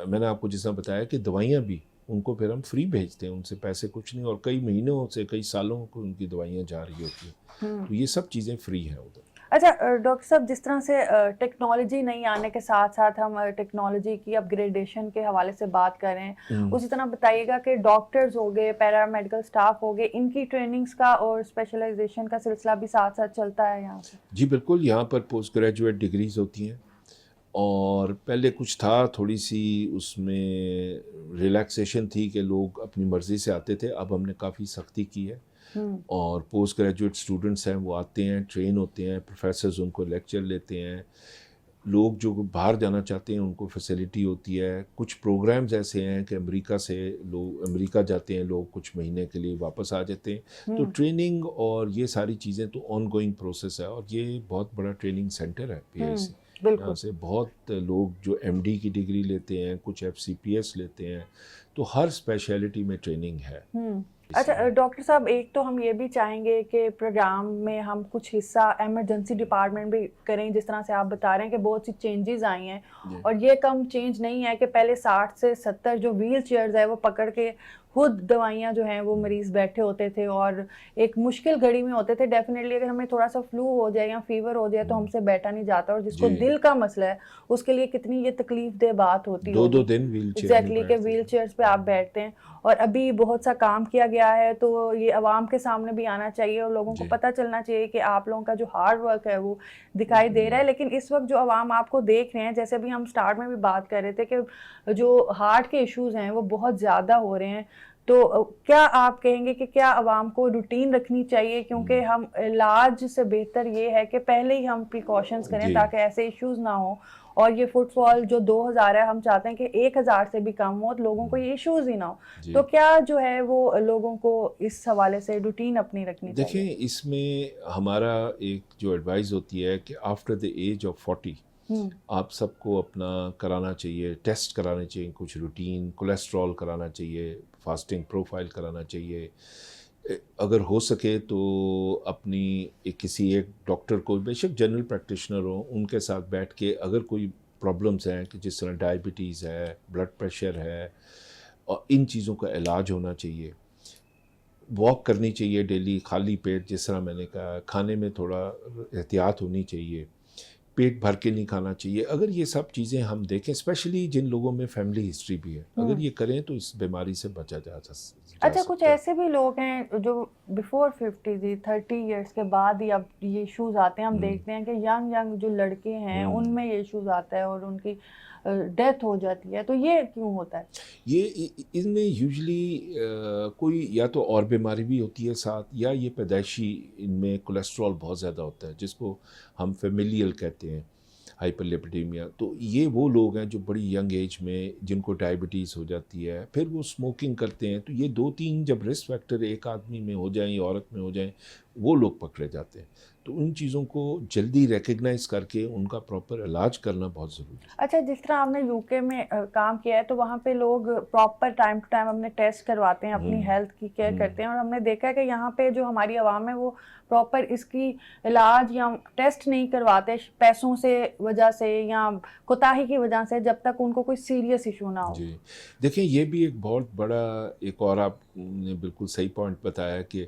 मैंने आपको जिस तरह बताया कि दवाइयाँ भी उनको फिर हम फ्री भेजते हैं, उनसे पैसे कुछ नहीं, और कई महीनों से, कई सालों को उनकी दवाइयाँ जा रही होती हैं। तो ये सब चीज़ें फ्री हैं उधर। अच्छा डॉक्टर साहब, जिस तरह से टेक्नोलॉजी नहीं आने के साथ साथ हम टेक्नोलॉजी की अपग्रेडेशन के हवाले से बात कर रहे हैं, उसी तरह बताइएगा कि डॉक्टर्स हो गए, पैरामेडिकल स्टाफ हो गए, इनकी ट्रेनिंग्स का और स्पेशलाइजेशन का सिलसिला भी साथ साथ चलता है यहाँ पे? जी बिल्कुल, यहाँ पर पोस्ट ग्रेजुएट डिग्रीज़ होती हैं, और पहले कुछ था, थोड़ी सी उसमें रिलैक्सेशन थी कि लोग अपनी मर्ज़ी से आते थे। अब हमने काफ़ी सख्ती की है, और पोस्ट ग्रेजुएट स्टूडेंट्स हैं वो आते हैं, ट्रेन होते हैं, प्रोफेसर्स उनको लेक्चर लेते हैं। लोग जो बाहर जाना चाहते हैं उनको फैसिलिटी होती है। कुछ प्रोग्राम्स ऐसे हैं कि अमेरिका से लोग अमेरिका जाते हैं, लोग कुछ महीने के लिए वापस आ जाते हैं। तो ट्रेनिंग और ये सारी चीज़ें तो ऑन गोइंग प्रोसेस है, और ये बहुत बड़ा ट्रेनिंग सेंटर है PIC। यहाँ से बहुत लोग जो MD की डिग्री लेते हैं, कुछ FCPS लेते हैं, तो हर स्पेशलिटी में ट्रेनिंग है। अच्छा डॉक्टर साहब, एक तो हम ये भी चाहेंगे कि प्रोग्राम में हम कुछ हिस्सा इमरजेंसी डिपार्टमेंट भी करें, जिस तरह से आप बता रहे हैं कि बहुत सी चेंजेस आई हैं, और ये कम चेंज नहीं है कि पहले 60 से 70 जो व्हील चेयर्स है वो पकड़ के खुद दवाइयाँ जो हैं वो मरीज़ बैठे होते थे और एक मुश्किल घड़ी में होते थे। डेफिनेटली अगर हमें थोड़ा सा फ्लू हो जाए या फीवर हो जाए तो हमसे बैठा नहीं जाता, और जिसको दिल का मसला है उसके लिए कितनी ये तकलीफ दे बात होती है। 2-2 दिन व्हील चेयर एग्जैक्टली के व्हील चेयर्स पे आप बैठते हैं, और अभी बहुत सा काम किया गया है, तो ये आवाम के सामने भी आना चाहिए और लोगों को पता चलना चाहिए कि आप लोगों का जो हार्ड वर्क है वो दिखाई दे रहा है। लेकिन इस वक्त जो आवाम आपको देख रहे हैं, जैसे भी हम स्टार्ट में भी बात कर रहे थे कि जो हार्ट के इश्यूज हैं वो बहुत ज़्यादा हो रहे हैं, तो क्या आप कहेंगे कि क्या आवाम को रूटीन रखनी चाहिए, क्योंकि हम इलाज से बेहतर ये है कि पहले ही हम प्रिकॉशंस करें ताकि ऐसे इश्यूज ना हो, और ये फुटफॉल जो 2000 है हम चाहते हैं कि 1000 से भी कम हो, तो लोगों को ये इश्यूज ही ना हो। तो क्या जो है वो लोगों को इस हवाले से रूटीन अपनी रखनी चाहिए? देखें, इसमें हमारा एक जो एडवाइस होती है कि आफ्टर द एज ऑफ 40 आप सबको अपना कराना चाहिए, टेस्ट कराने चाहिए, कुछ रूटीन, कोलेस्ट्रॉल कराना चाहिए, फास्टिंग प्रोफाइल कराना चाहिए। अगर हो सके तो अपनी किसी एक डॉक्टर को, बेशक जनरल प्रैक्टिशनर हो, उनके साथ बैठ के अगर कोई प्रॉब्लम्स हैं कि जिस तरह डायबिटीज़ है, ब्लड प्रेशर है, और इन चीज़ों का इलाज होना चाहिए। वॉक करनी चाहिए डेली खाली पेट, जिस तरह मैंने कहा, खाने में थोड़ा एहतियात होनी चाहिए, पेट भर के नहीं खाना चाहिए। अगर ये सब चीज़ें हम देखें, स्पेशली जिन लोगों में फैमिली हिस्ट्री भी है, अगर ये करें तो इस बीमारी से बचा जा सकता अच्छा, कुछ ऐसे भी लोग हैं जो बिफोर 50 30 इयर्स के बाद ही अब ये इश्यूज आते हैं। हम देखते हैं कि यंग जो लड़के हैं उनमें ये इश्यूज आता है और उनकी डेथ हो जाती है, तो ये क्यों होता है? ये इनमें यूजुअली कोई या तो और बीमारी भी होती है साथ, या ये पैदाइशी इनमें कोलेस्ट्रॉल बहुत ज़्यादा होता है, जिसको हम फेमिलियल कहते हैं, हाइपरलिपिडेमिया। तो ये वो लोग हैं जो बड़ी यंग एज में जिनको डायबिटीज़ हो जाती है, फिर वो स्मोकिंग करते हैं। तो ये 2-3 जब रिस्क फैक्टर एक आदमी में हो जाएं, औरत में हो जाएं, वो लोग पकड़े जाते हैं। तो उन चीज़ों को जल्दी रिकग्नाइज करके उनका प्रॉपर इलाज करना बहुत ज़रूरी है। अच्छा, जिस तरह आपने यूके में काम किया है, तो वहाँ पे लोग प्रॉपर टाइम टू टाइम अपने टेस्ट करवाते हैं, अपनी हेल्थ की केयर करते हैं, और हमने देखा है कि यहाँ पे जो हमारी आवाम है वो प्रॉपर इसकी इलाज या टेस्ट नहीं करवाते, पैसों से वजह से या कोताही की वजह से, जब तक उनको कोई सीरियस इशू ना हो। जी, देखें, ये भी एक बहुत बड़ा, एक और आपने बिल्कुल सही पॉइंट बताया कि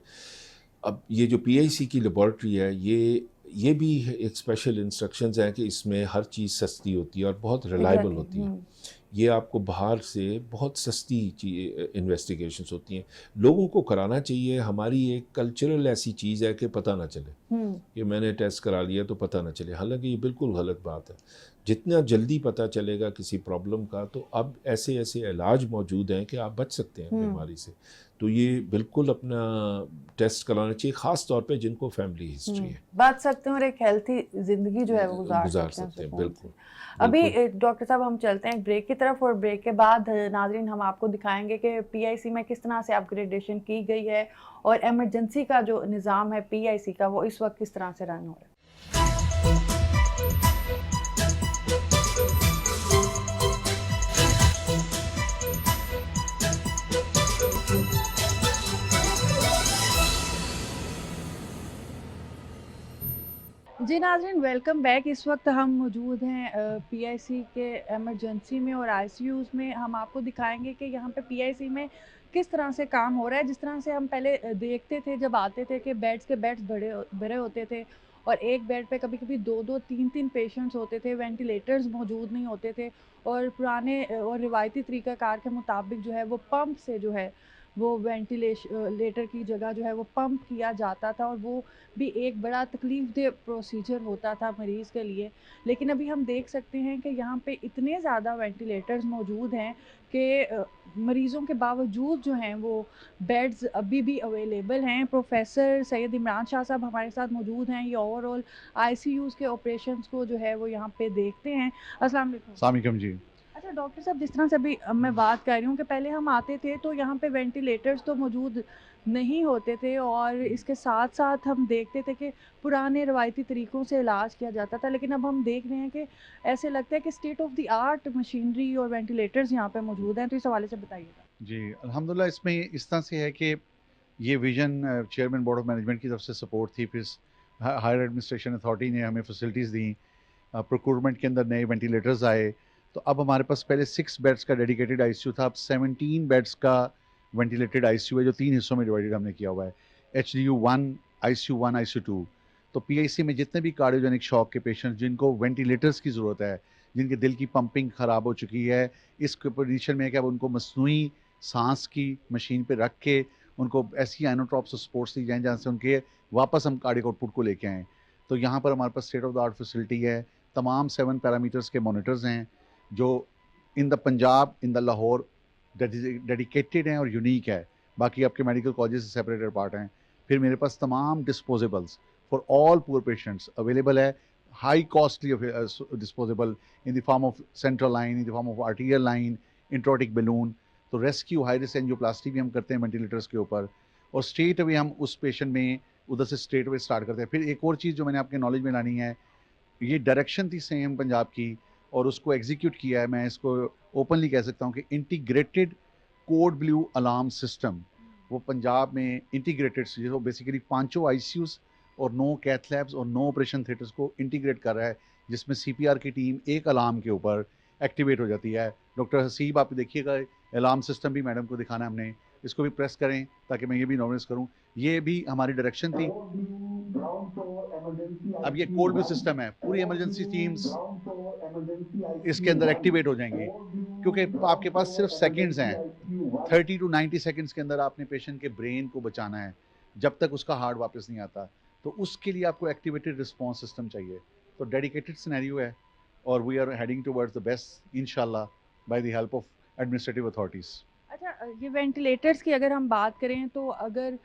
अब ये जो PIC की लेबॉर्ट्री है, ये भी एक स्पेशल इंस्ट्रक्शंस हैं कि इसमें हर चीज़ सस्ती होती है और बहुत रिलायबल होती है। ये आपको बाहर से बहुत सस्ती इन्वेस्टिगेशंस होती हैं, लोगों को कराना चाहिए। हमारी एक कल्चरल ऐसी चीज़ है कि पता ना चले कि मैंने टेस्ट करा लिया तो पता ना चले, हालांकि ये बिल्कुल गलत बात है। जितना जल्दी पता चलेगा किसी प्रॉब्लम का, तो अब ऐसे ऐसे इलाज मौजूद हैं कि आप बच सकते हैं बीमारी से। तो ये बिल्कुल अपना टेस्ट कराना चाहिए, ख़ास तौर पे जिनको फैमिली हिस्ट्री है। बच सकते हैं और एक हेल्थी ज़िंदगी जो है वो गुजार सकते हैं। बिल्कुल। अभी डॉक्टर साहब हम चलते हैं ब्रेक की तरफ, और ब्रेक के बाद नाज़रीन हम आपको दिखाएंगे कि PIC में किस तरह से अपग्रेडेशन की गई है, और एमरजेंसी का जो निज़ाम है PIC का वो इस वक्त किस तरह से रन हो रहा है। जी नाज़रीन, वेलकम बैक। इस वक्त हम मौजूद हैं PIC के एमरजेंसी में और ICUs में। हम आपको दिखाएंगे कि यहाँ पे PIC में किस तरह से काम हो रहा है। जिस तरह से हम पहले देखते थे जब आते थे कि बेड्स के बेड्स भरे भरे होते थे, और एक बेड पे कभी-कभी 2-2 3-3 पेशेंट्स होते थे, वेंटिलेटर्स मौजूद नहीं होते थे और पुराने और रिवायती तरीक़ाकार के मुताबिक जो है वो पंप से जो है वो लेटर की जगह जो है वो पंप किया जाता था और वो भी एक बड़ा तकलीफ़देह प्रोसीजर होता था मरीज़ के लिए। लेकिन अभी हम देख सकते हैं कि यहाँ पे इतने ज़्यादा वेंटिलेटर्स मौजूद हैं कि मरीज़ों के बावजूद जो हैं वो बेड्स अभी भी अवेलेबल हैं। प्रोफ़ेसर सैयद इमरान शाह साहब हमारे साथ मौजूद हैं। ये ओवरऑल आईसीयूज़ के ऑपरेशंस को जो है वो यहाँ पे देखते हैं। अस्सलाम वालेकुम। अस्सलाम वालेकुम जी। अच्छा डॉक्टर साहब, जिस तरह से अभी मैं बात कर रही हूँ कि पहले हम आते थे तो यहाँ पे वेंटिलेटर्स तो मौजूद नहीं होते थे और इसके साथ-साथ हम देखते थे कि पुराने रवायती तरीक़ों से इलाज किया जाता था। लेकिन अब हम देख रहे हैं कि ऐसे लगता है कि state of the art machinery और वेंटिलेटर्स यहाँ पे मौजूद हैं। तो इस हवाले से बताइएगा। जी, अल्हम्दुलिल्लाह इसमें इस तरह से है कि ये vision chairman board of management की तरफ से सपोर्ट थी, फिर हायर एडमिनिस्ट्रेशन अथॉरिटी ने हमें फैसिलिटीज़ दी, प्रोक्योरमेंट के अंदर नए वेंटिलेटर्स आए। तो अब हमारे पास पहले 6 बेड्स का डेडिकेटेड आईसीयू था, अब 17 बेड्स का वेंटिलेटेड आईसीयू है जो 3 हिस्सों में डिवाइडेड हमने किया हुआ है। HDU 1, ICU 1, ICU 2। तो पीआईसी में जितने भी कार्डियोजेनिक शॉक के पेशेंट्स जिनको वेंटिलेटर्स की ज़रूरत है, जिनके दिल की पंपिंग ख़राब हो चुकी है, इस पोजीशन में है कि अब उनको मसनूई सांस की मशीन पे रख के उनको ऐसी आइनोट्रॉप्स और सपोर्ट्स दी जाएँ जहाँ से उनके वापस हम कार्डियक आउटपुट को लेके आएँ। तो यहाँ पर हमारे पास state of the art facility है, तमाम 7 पैरामीटर्स के मॉनिटर्स हैं जो in the Punjab, in the Lahore dedicated हैं और यूनिक है। बाकी आपके मेडिकल कॉलेज से सेपरेटेड पार्ट हैं। फिर मेरे पास तमाम disposables for all poor patients available है, high costly disposable in the form of central line, in the form of arterial line, intraaortic balloon. तो रेस्क्यू हाई रिस्क एंजियोप्लास्टी भी हम करते हैं वेंटिलेटर्स के ऊपर और स्ट्रेट अवे हम उस पेशेंट में उधर से स्ट्रेट अवे स्टार्ट करते हैं। फिर एक और चीज़ जो मैंने आपके नॉलेज में लानी है, ये डायरेक्शन थी सीएम पंजाब की और उसको एग्जीक्यूट किया है, मैं इसको ओपनली कह सकता हूँ कि integrated code blue alarm system वो पंजाब में इंटीग्रेटेड जो बेसिकली 5 आईसीयूज़ और 9 कैथ लैब्स और 9 ऑपरेशन थिएटर्स को इंटीग्रेट कर रहा है, जिसमें सीपीआर की टीम एक अलार्म के ऊपर एक्टिवेट हो जाती है। डॉक्टर हसीब आप देखिएगा, अलार्म सिस्टम भी मैडम को दिखाना है हमने, इसको भी प्रेस करें ताकि मैं ये भी नोटिस करूं। ये भी हमारी डायरेक्शन थी। अब ये कोल्ड ब्लू सिस्टम है, पूरी इमरजेंसी टीम्स इसके अंदर एक्टिवेट हो जाएंगी क्योंकि आपके पास सिर्फ सेकंड्स हैं। 30 टू 90 सेकंड्स के अंदर आपने पेशेंट के ब्रेन को बचाना है जब तक उसका हार्ट वापस नहीं आता। तो उसके लिए आपको एक्टिवेटेड रिस्पॉन्स सिस्टम चाहिए। तो डेडिकेटेड सिनेरियो है और we are heading towards the best इंशाल्लाह by the help of administrative authorities. अच्छा, ये वेंटिलेटर्स की अगर हम बात करें तो अगर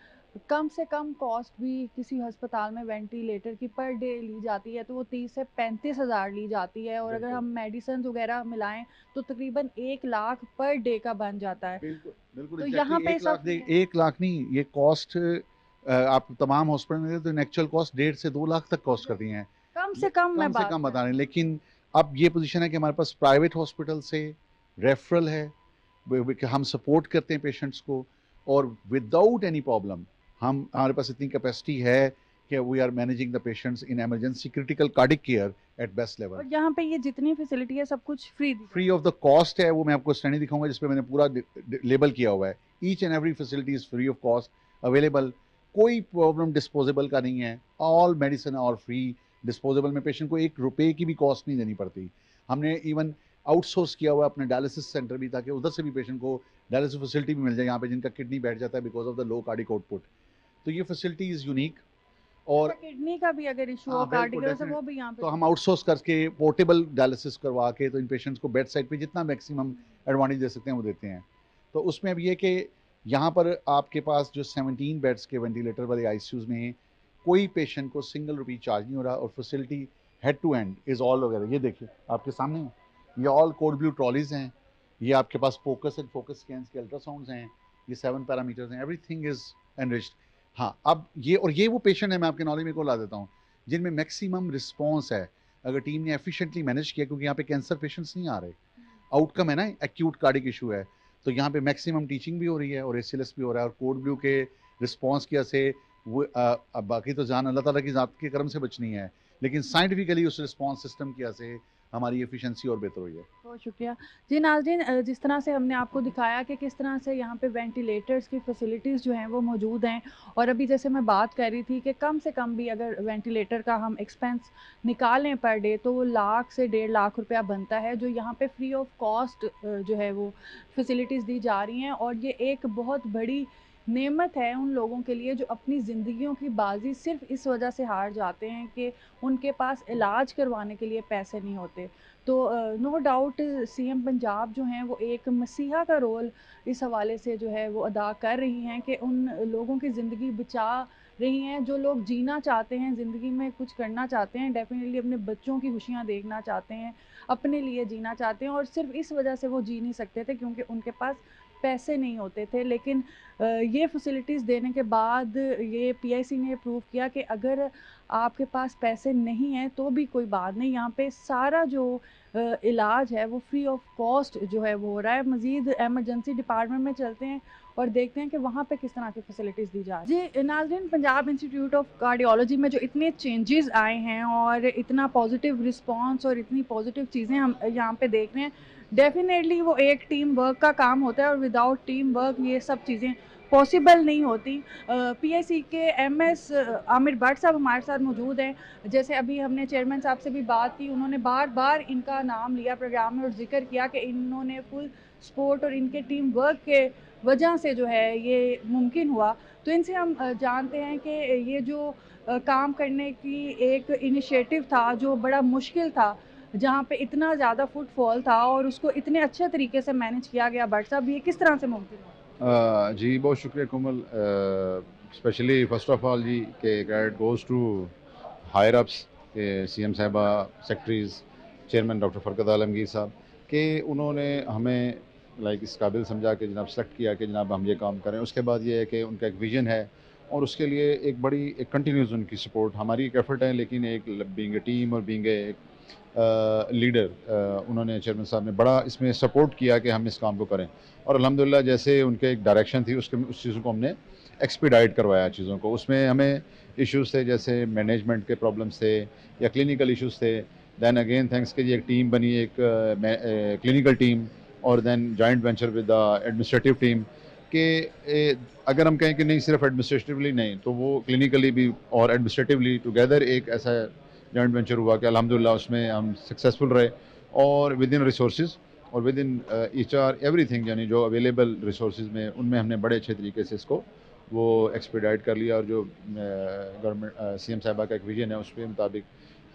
कम से कम कॉस्ट भी किसी अस्पताल में वेंटिलेटर की पर डे ली जाती है तो वो 30 से 35 हज़ार ली जाती है और अगर बिल्कुल। हम मेडिसिन वगैरह मिलाएं तो तकरीबन 1 लाख पर डे का बन जाता है। बिल्कुल बिल्कुल तो exactly, यहाँ पे 1 लाख सब 1 लाख नहीं, ये कॉस्ट आप तमाम हॉस्पिटल में तो एक्चुअल कॉस्ट 1.5 से 2 लाख तक कॉस्ट करती हैं। कम से कम मैं कम से बात कम कर बता रहे हैं, लेकिन अब ये पोजीशन है कि हमारे पास प्राइवेट हॉस्पिटल से रेफरल है, हम सपोर्ट करते हैं पेशेंट्स को और विदाउट एनी प्रॉब्लम हमारे पास इतनी कैपेसिटी है कि we are managing the patients in emergency critical cardiac care at best level. और यहाँ पे ये जितनी फैसिलिटी है सब कुछ फ्री ऑफ द कॉस्ट है, वो मैं आपको स्टैंडी दिखाऊंगा जिसपे मैंने पूरा लेबल किया हुआ है। Each and every facility is free of cost available, कोई प्रॉब्लम डिस्पोजेबल का नहीं है, ऑल मेडिसिन और फ्री डिस्पोजेबल में पेशेंट को 1 रुपए की भी कॉस्ट नहीं देनी पड़ती। हमने इवन आउटसोर्स किया हुआ अपने डायलिसिस सेंटर भी ताकि उधर से भी पेशेंट को डायलिसिस फैसिलिटी भी मिल जाए यहाँ पे जिनका किडनी बैठ जाता है because of the low cardiac output. तो ये फैसिलिटी इज़ यूनिक। और किडनी का भी अगर इशू हो हाँ, बिल्कुल, कार्डियक से वो definitely। भी यहाँ पे तो हम आउटसोर्स करके पोर्टेबल डायलिसिस करवा के तो इन पेशेंट्स को बेड साइड पे जितना मैक्सिमम एडवांटेज दे सकते हैं वो देते हैं। तो उसमें अब ये कि यहाँ पर आपके पास जो 17 बेड्स के वेंटिलेटर वाले आईसीयूज़ में कोई पेशेंट को सिंगल रुपी चार्ज नहीं हो रहा और facility head to end is all वगैरह। ये देखिए आपके सामने है, ये ऑल कोड ब्लू ट्रॉलीज़ हैं, ये आपके पास फोकस एंड फोकस स्कैन्स के अल्ट्रासाउंड्स हैं, ये 7 पैरामीटर्स हैं, एवरीथिंग इज़ एनरिच्ड। हाँ, अब ये वो पेशेंट है, मैं आपके नॉलेज में को ला देता हूँ जिनमें मैक्सिमम रिस्पॉन्स है। अगर टीम ने एफिशिएंटली मैनेज किया, क्योंकि यहाँ पे कैंसर पेशेंट्स नहीं आ रहे, आउटकम है ना एक्यूट कार्डिक इशू है, तो यहाँ पे मैक्सिमम टीचिंग भी हो रही है और एसीएलएस भी हो रहा है और कोड ब्लू के रिस्पॉन्स की वजह से वो अब बाकी तो जान अल्लाह ताला की ज़ात के करम से बचनी है, लेकिन साइंटिफिकली उस रिस्पॉन्स सिस्टम की वजह से हमारी एफिशिएंसी और बेहतर हुई है। बहुत शुक्रिया जी। नाज़रीन, जिस तरह से हमने आपको दिखाया कि किस तरह से यहाँ पे वेंटिलेटर्स की फैसिलिटीज़ जो हैं वो मौजूद हैं, और अभी जैसे मैं बात कर रही थी कि कम से कम भी अगर वेंटिलेटर का हम एक्सपेंस निकालें पर डे तो वो लाख से 1.5 लाख रुपया बनता है, जो यहाँ पे फ्री ऑफ कॉस्ट जो है वो फैसिलिटीज़ दी जा रही हैं। और ये एक बहुत बड़ी नेमत है उन लोगों के लिए जो अपनी ज़िंदगियों की बाजी सिर्फ इस वजह से हार जाते हैं कि उनके पास इलाज करवाने के लिए पैसे नहीं होते। तो नो डाउट सीएम पंजाब जो हैं वो एक मसीहा का रोल इस हवाले से जो है वो अदा कर रही हैं कि उन लोगों की ज़िंदगी बचा रही हैं। जो लोग जीना चाहते हैं, ज़िंदगी में कुछ करना चाहते हैं, डेफिनेटली अपने बच्चों की खुशियाँ देखना चाहते हैं, अपने लिए जीना चाहते हैं, और सिर्फ इस वजह से वो जी नहीं सकते थे क्योंकि उनके पास पैसे नहीं होते थे। लेकिन ये फैसिलिटीज़ देने के बाद ये पीआईसी ने प्रूव किया कि अगर आपके पास पैसे नहीं हैं तो भी कोई बात नहीं, यहाँ पे सारा जो इलाज है वो फ्री ऑफ कॉस्ट जो है वो हो रहा है। मज़ीद एमरजेंसी डिपार्टमेंट में चलते हैं और देखते हैं कि वहाँ पे किस तरह की फैसिलिटीज़ दी जा रही है। जी नाज़रीन, पंजाब इंस्टीट्यूट ऑफ कार्डियोलॉजी में जो इतने चेंजेस आए हैं और इतना पॉजिटिव रिस्पांस और इतनी पॉजिटिव चीज़ें हम यहाँ पे देख रहे हैं, डेफिनेटली वो एक टीम वर्क का काम होता है, और विदाउट टीम वर्क ये सब चीज़ें पॉसिबल नहीं होती। पीआईसी के एमएस आमिर भट्ट साहब हमारे साथ मौजूद हैं। जैसे अभी हमने चेयरमैन साहब से भी बात की, उन्होंने बार बार इनका नाम लिया प्रोग्राम में और जिक्र किया कि इन्होंने फुल सपोर्ट और इनके टीम वर्क के वजह से जो है ये मुमकिन हुआ। तो इनसे हम जानते हैं कि ये जो काम करने की एक इनिशिएटिव था जो बड़ा मुश्किल था, जहाँ पे इतना ज़्यादा फुटफॉल था और उसको इतने अच्छे तरीके से मैनेज किया गया, भट्ट साहब ये किस तरह से मुमकिन हुआ? जी बहुत शुक्रिया Komal. Specially first of all जी के credit goes to higher ups के सीएम साहिबा, secretaries, chairman doctor Furqat Alamgir साहब कि उन्होंने हमें इस काबिल समझा कि जनाब सेलेक्ट किया कि जनाब हम ये काम करें। उसके बाद ये है कि उनका एक विज़न है और उसके लिए एक बड़ी एक कंटिन्यूस उनकी सपोर्ट, हमारी एक एफर्ट है, लेकिन एक बीइंग ए टीम और बीइंग ए लीडर उन्होंने, चेयरमैन साहब ने बड़ा इसमें सपोर्ट किया कि हम इस काम को करें। और अल्हम्दुलिल्लाह जैसे उनके एक डायरेक्शन थी उसके उस चीज़ों को हमने एक्सपीडाइट करवाया चीज़ों को। उसमें हमें इश्यूज़ थे जैसे मैनेजमेंट के प्रॉब्लम्स थे या क्लिनिकल इश्यूज़ थे। दैन अगेन थैंक्स के जी एक टीम बनी, एक क्लिनिकल टीम, और then joint venture with the administrative team कि अगर हम कहें कि नहीं सिर्फ एडमिनिस्ट्रेटिवली नहीं तो वो क्लिनिकली भी और एडमिनिस्ट्रेटिवली टुगेदर एक ऐसा जॉइंट वेंचर हुआ कि अल्हम्दुलिल्लाह उसमें हम सक्सेसफुल रहे। और विद इन रिसोर्सेज और विद इन HR एवरीथिंग, यानी जो अवेलेबल रिसोर्सेज में उनमें हमने बड़े अच्छे तरीके से इसको वो एक्सपीडाइट कर लिया। और जो गवर्नमेंट सीएम साहिबा का एक विजन है उसके मुताबिक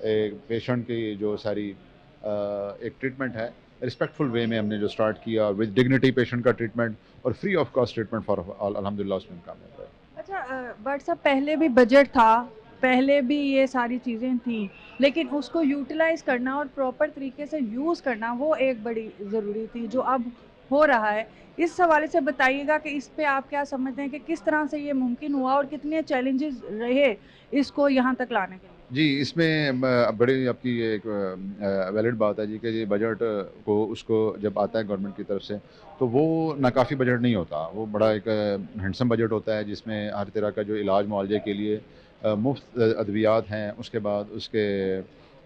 एक पेशेंट की जो सारी एक ट्रीटमेंट है रिस्पेक्टफुल वे में हमने जो स्टार्ट किया, विद डिग्निटी पेशेंट का ट्रीटमेंट और free of cost treatment for all, अल्हम्दुलिल्लाह उसमें कामयाब रहे। अच्छा भट्ट साहब, पहले भी बजट था, पहले भी ये सारी चीज़ें थी, लेकिन उसको यूटिलाइज़ करना और प्रॉपर तरीके से यूज़ करना वो एक बड़ी ज़रूरी थी जो अब हो रहा है। इस हवाले से बताइएगा कि इस पे आप क्या समझते हैं कि किस तरह से ये मुमकिन हुआ और कितने चैलेंजेस रहे इसको यहाँ तक लाने के लिए? जी, इसमें बड़ी आपकी एक वैलिड बात है जी कि ये बजट को उसको जब आता है गवर्नमेंट की तरफ से तो वो नाकाफ़ी बजट नहीं होता, वो बड़ा एक हैंडसम बजट होता है जिसमें हर तरह का जो इलाज मुआवजे के लिए मुफ्त अद्वियात हैं, उसके बाद उसके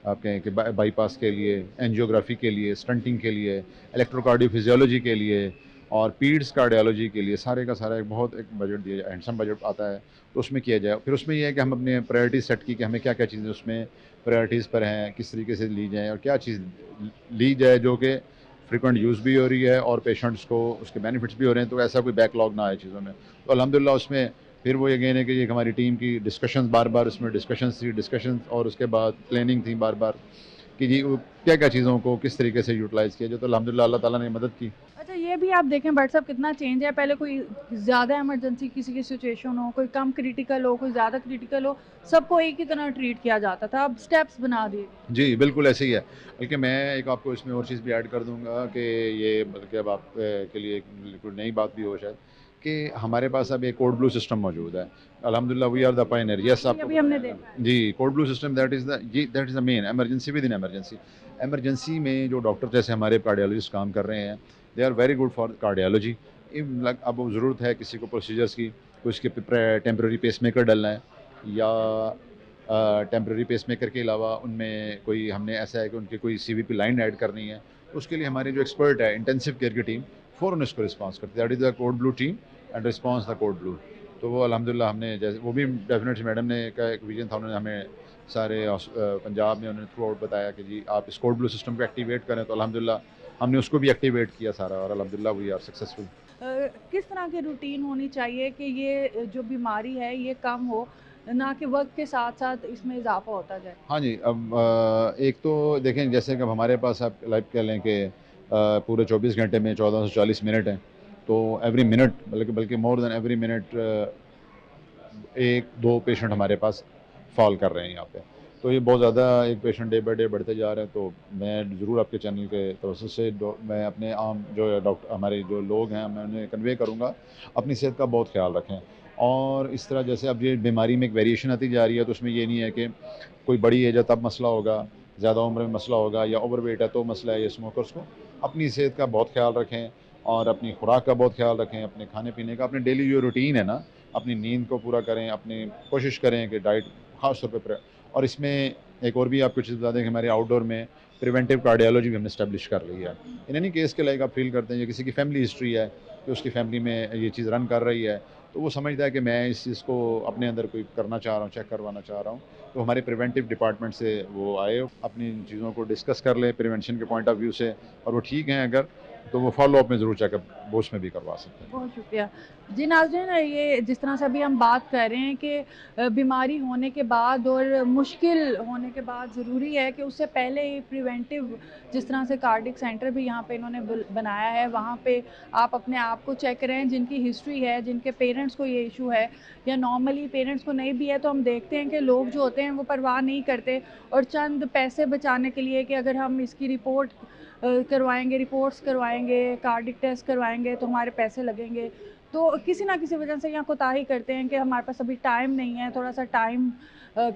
आपके कि बाईपास के लिए, एंजियोग्राफी के लिए, स्टंटिंग के लिए, इलेक्ट्रोकार्डियोफिजियोलॉजी के लिए और पीड्स कार्डियोलॉजी के लिए सारे का सारा एक बहुत एक बजट दिया जाए, हैंडसम बजट आता है तो उसमें किया जाए। फिर उसमें ये है कि हम अपने प्रायोरिटीज़ सेट की कि हमें क्या क्या चीज़ें उसमें प्रायोरिटीज़ पर हैं, किस तरीके से ली जाएँ और क्या चीज़ ली जाए जो कि फ्रीक्वेंट यूज़ भी हो रही है और पेशेंट्स को उसके बेनिफिट्स भी हो रहे हैं, तो ऐसा कोई बैकलॉग ना आए चीज़ों में। तो अल्हम्दुलिल्लाह उसमें फिर वो ये है कि एक हमारी टीम की डिस्कशंस बार-बार उसमें डिस्कशंस और उसके बाद प्लानिंग थी बार-बार कि जी क्या-क्या चीज़ों को किस तरीके से यूटिलाइज़ किया जाए। तो अल्हम्दुलिल्लाह अल्लाह ताला ने मदद की। अच्छा, ये भी आप देखें भट्ट साहब कितना चेंज है। पहले कोई ज़्यादा इमरजेंसी किसी की सिचुएशन हो, कोई कम क्रिटिकल हो, कोई ज़्यादा क्रिटिकल हो, सबको एक ही तरह ट्रीट किया जाता था, अब स्टेप्स बना दिए। जी, बिल्कुल ऐसे ही है। बल्कि मैं एक आपको इसमें और चीज़ भी ऐड कर दूँगा कि ये बल्कि अब आप के लिए एक बिल्कुल नई बात भी हो शायद कि हमारे पास अब एक कोड ब्लू सिस्टम मौजूद है। अल्हम्दुलिल्लाह we are the pioneer. Yes, आपको अभी हमने देखा है। जी, code blue system that is the main emergency within emergency. Emergency में जो डॉक्टर जैसे हमारे कार्डियोलॉजिस्ट काम कर रहे हैं, they are very good for cardiology. अब ज़रूरत है किसी को प्रोसीजर्स की, कोई उसके टेम्परेरी पेसमेकर डलना है या टेम्परेरी पेसमेकर के अलावा उनमें कोई हमने ऐसा है कि उनकी कोई CVP लाइन ऐड करनी है, तो उसके लिए हमारी जो एक्सपर्ट है इंटेंसिव केयर की टीम फ़ौरन उसको रिस्पॉन्स करती है। That is the code blue team and response the code blue. तो वो अल्हम्दुलिल्लाह हमने जैसे वो भी डेफिनेटली मैडम ने का एक विजन था, उन्होंने हमें सारे पंजाब में उन्होंने थ्रू आउट बताया कि जी आप इस कोड ब्लू सिस्टम को एक्टिवेट करें, तो अल्हम्दुलिल्लाह हमने उसको भी एक्टिवेट किया सारा और अल्हम्दुलिल्लाह वी आर सक्सेसफुल। किस तरह की रूटीन होनी चाहिए कि ये जो बीमारी है ये कम हो, ना कि वक्त के साथ साथ इसमें इजाफा होता जाए? हाँ जी, अब एक तो देखें जैसे कि अब हमारे पास आप लाइव कह लें कि पूरे 24 घंटे में 1440 मिनट हैं, तो एवरी मिनट बल्कि मोर देन एवरी मिनट एक दो पेशेंट हमारे पास फॉल कर रहे हैं यहाँ पे। तो ये बहुत ज़्यादा एक पेशेंट डे बाई डे बढ़ते जा रहे हैं। तो मैं ज़रूर आपके चैनल के तवज्जुह से मैं अपने आम जो डॉक्टर हमारे जो लोग हैं मैं उन्हें कन्वे करूँगा अपनी सेहत का बहुत ख्याल रखें। और इस तरह जैसे अब ये बीमारी में एक वेरिएशन आती जा रही है, तो उसमें ये नहीं है कि कोई बड़ी एज है तब मसला होगा, ज़्यादा उम्र में मसला होगा, या ओवरवेट है तो मसला है। ये स्मोकर्स को अपनी सेहत का बहुत ख्याल रखें और अपनी खुराक का बहुत ख्याल रखें, अपने खाने पीने का, अपने डेली जो रूटीन है ना, अपनी नींद को पूरा करें, अपनी कोशिश करें कि डाइट ख़ास तौर पे। और इसमें एक और भी आपको चीज़ बता दें कि हमारे आउटडोर में प्रिवेंटिव कार्डियोलॉजी भी हमने इस्टेब्लिश कर ली है। इन एनी केस के लाइक आप फील करते हैं या किसी की फैमिली हिस्ट्री है कि उसकी फैमिली में ये चीज़ रन कर रही है, तो वो समझता है कि मैं इस चीज़ को अपने अंदर कोई करना चाह रहा हूँ, चेक करवाना चाह रहा हूँ, तो हमारे प्रिवेंटिव डिपार्टमेंट से वो आए, अपनी चीज़ों को डिस्कस कर ले प्रिवेंशन के पॉइंट ऑफ व्यू से, और वो ठीक हैं अगर तो वो फॉलो अप में ज़रूर चेकअप वो उसमें भी करवा सकते हैं। बहुत शुक्रिया जी। नाज़रीन, ये जिस तरह से अभी हम बात कर रहे हैं कि बीमारी होने के बाद और मुश्किल होने के बाद ज़रूरी है कि उससे पहले ही प्रिवेंटिव, जिस तरह से कार्डिक सेंटर भी यहाँ पे इन्होंने बनाया है, वहाँ पे आप अपने आप को चेक करें। जिनकी हिस्ट्री है, जिनके पेरेंट्स को ये इशू है, या नॉर्मली पेरेंट्स को नहीं भी है, तो हम देखते हैं कि लोग जो होते हैं वो परवाह नहीं करते, और चंद पैसे बचाने के लिए कि अगर हम इसकी रिपोर्ट करवाएंगे, रिपोर्ट्स करवाएंगे, कार्डिक टेस्ट करवाएंगे तो हमारे पैसे लगेंगे, तो किसी ना किसी वजह से यहाँ कोताही करते हैं कि हमारे पास अभी टाइम नहीं है, थोड़ा सा टाइम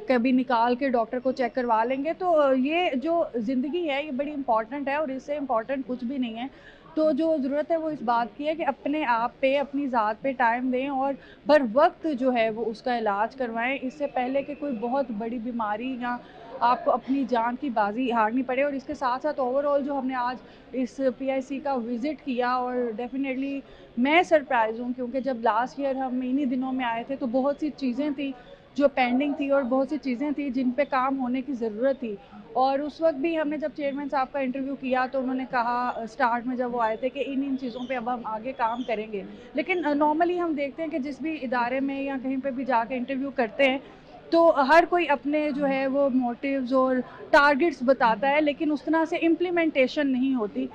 कभी निकाल के डॉक्टर को चेक करवा लेंगे। तो ये जो ज़िंदगी है ये बड़ी इंपॉर्टेंट है और इससे इम्पॉर्टेंट कुछ भी नहीं है। तो जो ज़रूरत है वो इस बात की है कि अपने आप पे, अपनी ज़ात पे टाइम दें और बर वक्त जो है वो उसका इलाज करवाएं, इससे पहले कि कोई बहुत बड़ी बीमारी या आपको अपनी जान की बाजी हारनी पड़े। और इसके साथ साथ ओवरऑल जो हमने आज इस PIC का विज़िट किया, और डेफिनेटली मैं सरप्राइज़ हूँ, क्योंकि जब लास्ट ईयर हम इन्हीं दिनों में आए थे तो बहुत सी चीज़ें थी जो पेंडिंग थी और बहुत सी चीज़ें थी जिन पे काम होने की ज़रूरत थी। और उस वक्त भी हमने जब चेयरमैन साहब का इंटरव्यू किया तो उन्होंने कहा स्टार्ट में जब वो आए थे कि इन चीज़ों पे अब हम आगे काम करेंगे। लेकिन नॉर्मली हम देखते हैं कि जिस भी इदारे में या कहीं पे भी जाके इंटरव्यू करते हैं तो हर कोई अपने जो है वो मोटिव्स और टारगेट्स बताता है, लेकिन उस तरह से इम्प्लीमेंटेशन नहीं होती।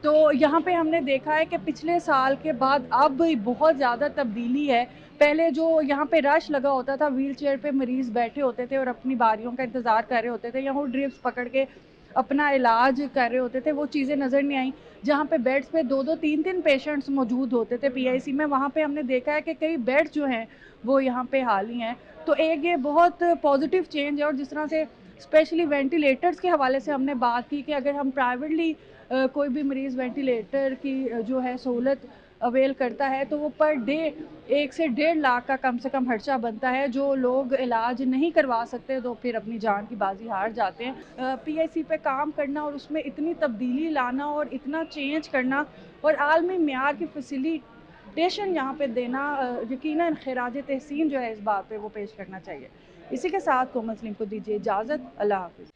तो यहाँ पे हमने देखा है कि पिछले साल के बाद अब बहुत ज़्यादा तब्दीली है। पहले जो यहाँ पे रश लगा होता था, व्हील चेयर पे मरीज़ बैठे होते थे और अपनी बारियों का इंतज़ार कर रहे होते थे, या वो ड्रिप्स पकड़ के अपना इलाज कर रहे होते थे, वो चीज़ें नज़र नहीं आई। जहाँ पे बेड्स पे 2-2, 3-3 पेशेंट्स मौजूद होते थे PIC में, वहाँ पे हमने देखा है कि कई बेड्स जो हैं वो यहाँ पे खाली हैं। तो एक ये बहुत पॉजिटिव चेंज है। और जिस तरह से स्पेशली वेंटिलेटर्स के हवाले से हमने बात की कि अगर हम प्राइवेटली कोई भी मरीज़ वेंटिलेटर की जो है सहूलत अवेल करता है तो वो पर डे 1 से 1.5 लाख का कम से कम खर्चा बनता है। जो लोग इलाज नहीं करवा सकते तो फिर अपनी जान की बाजी हार जाते हैं। PIC पे काम करना और उसमें इतनी तब्दीली लाना और इतना चेंज करना और आलमी म्यार की फैसिलिटेशन यहाँ पे देना, यकीनन खिराज तहसीन जो है इस बात पे वो पेश करना चाहिए। इसी के साथ कोमल सलीम को दीजिए इजाज़त। अल्लाह हाफ़िज़।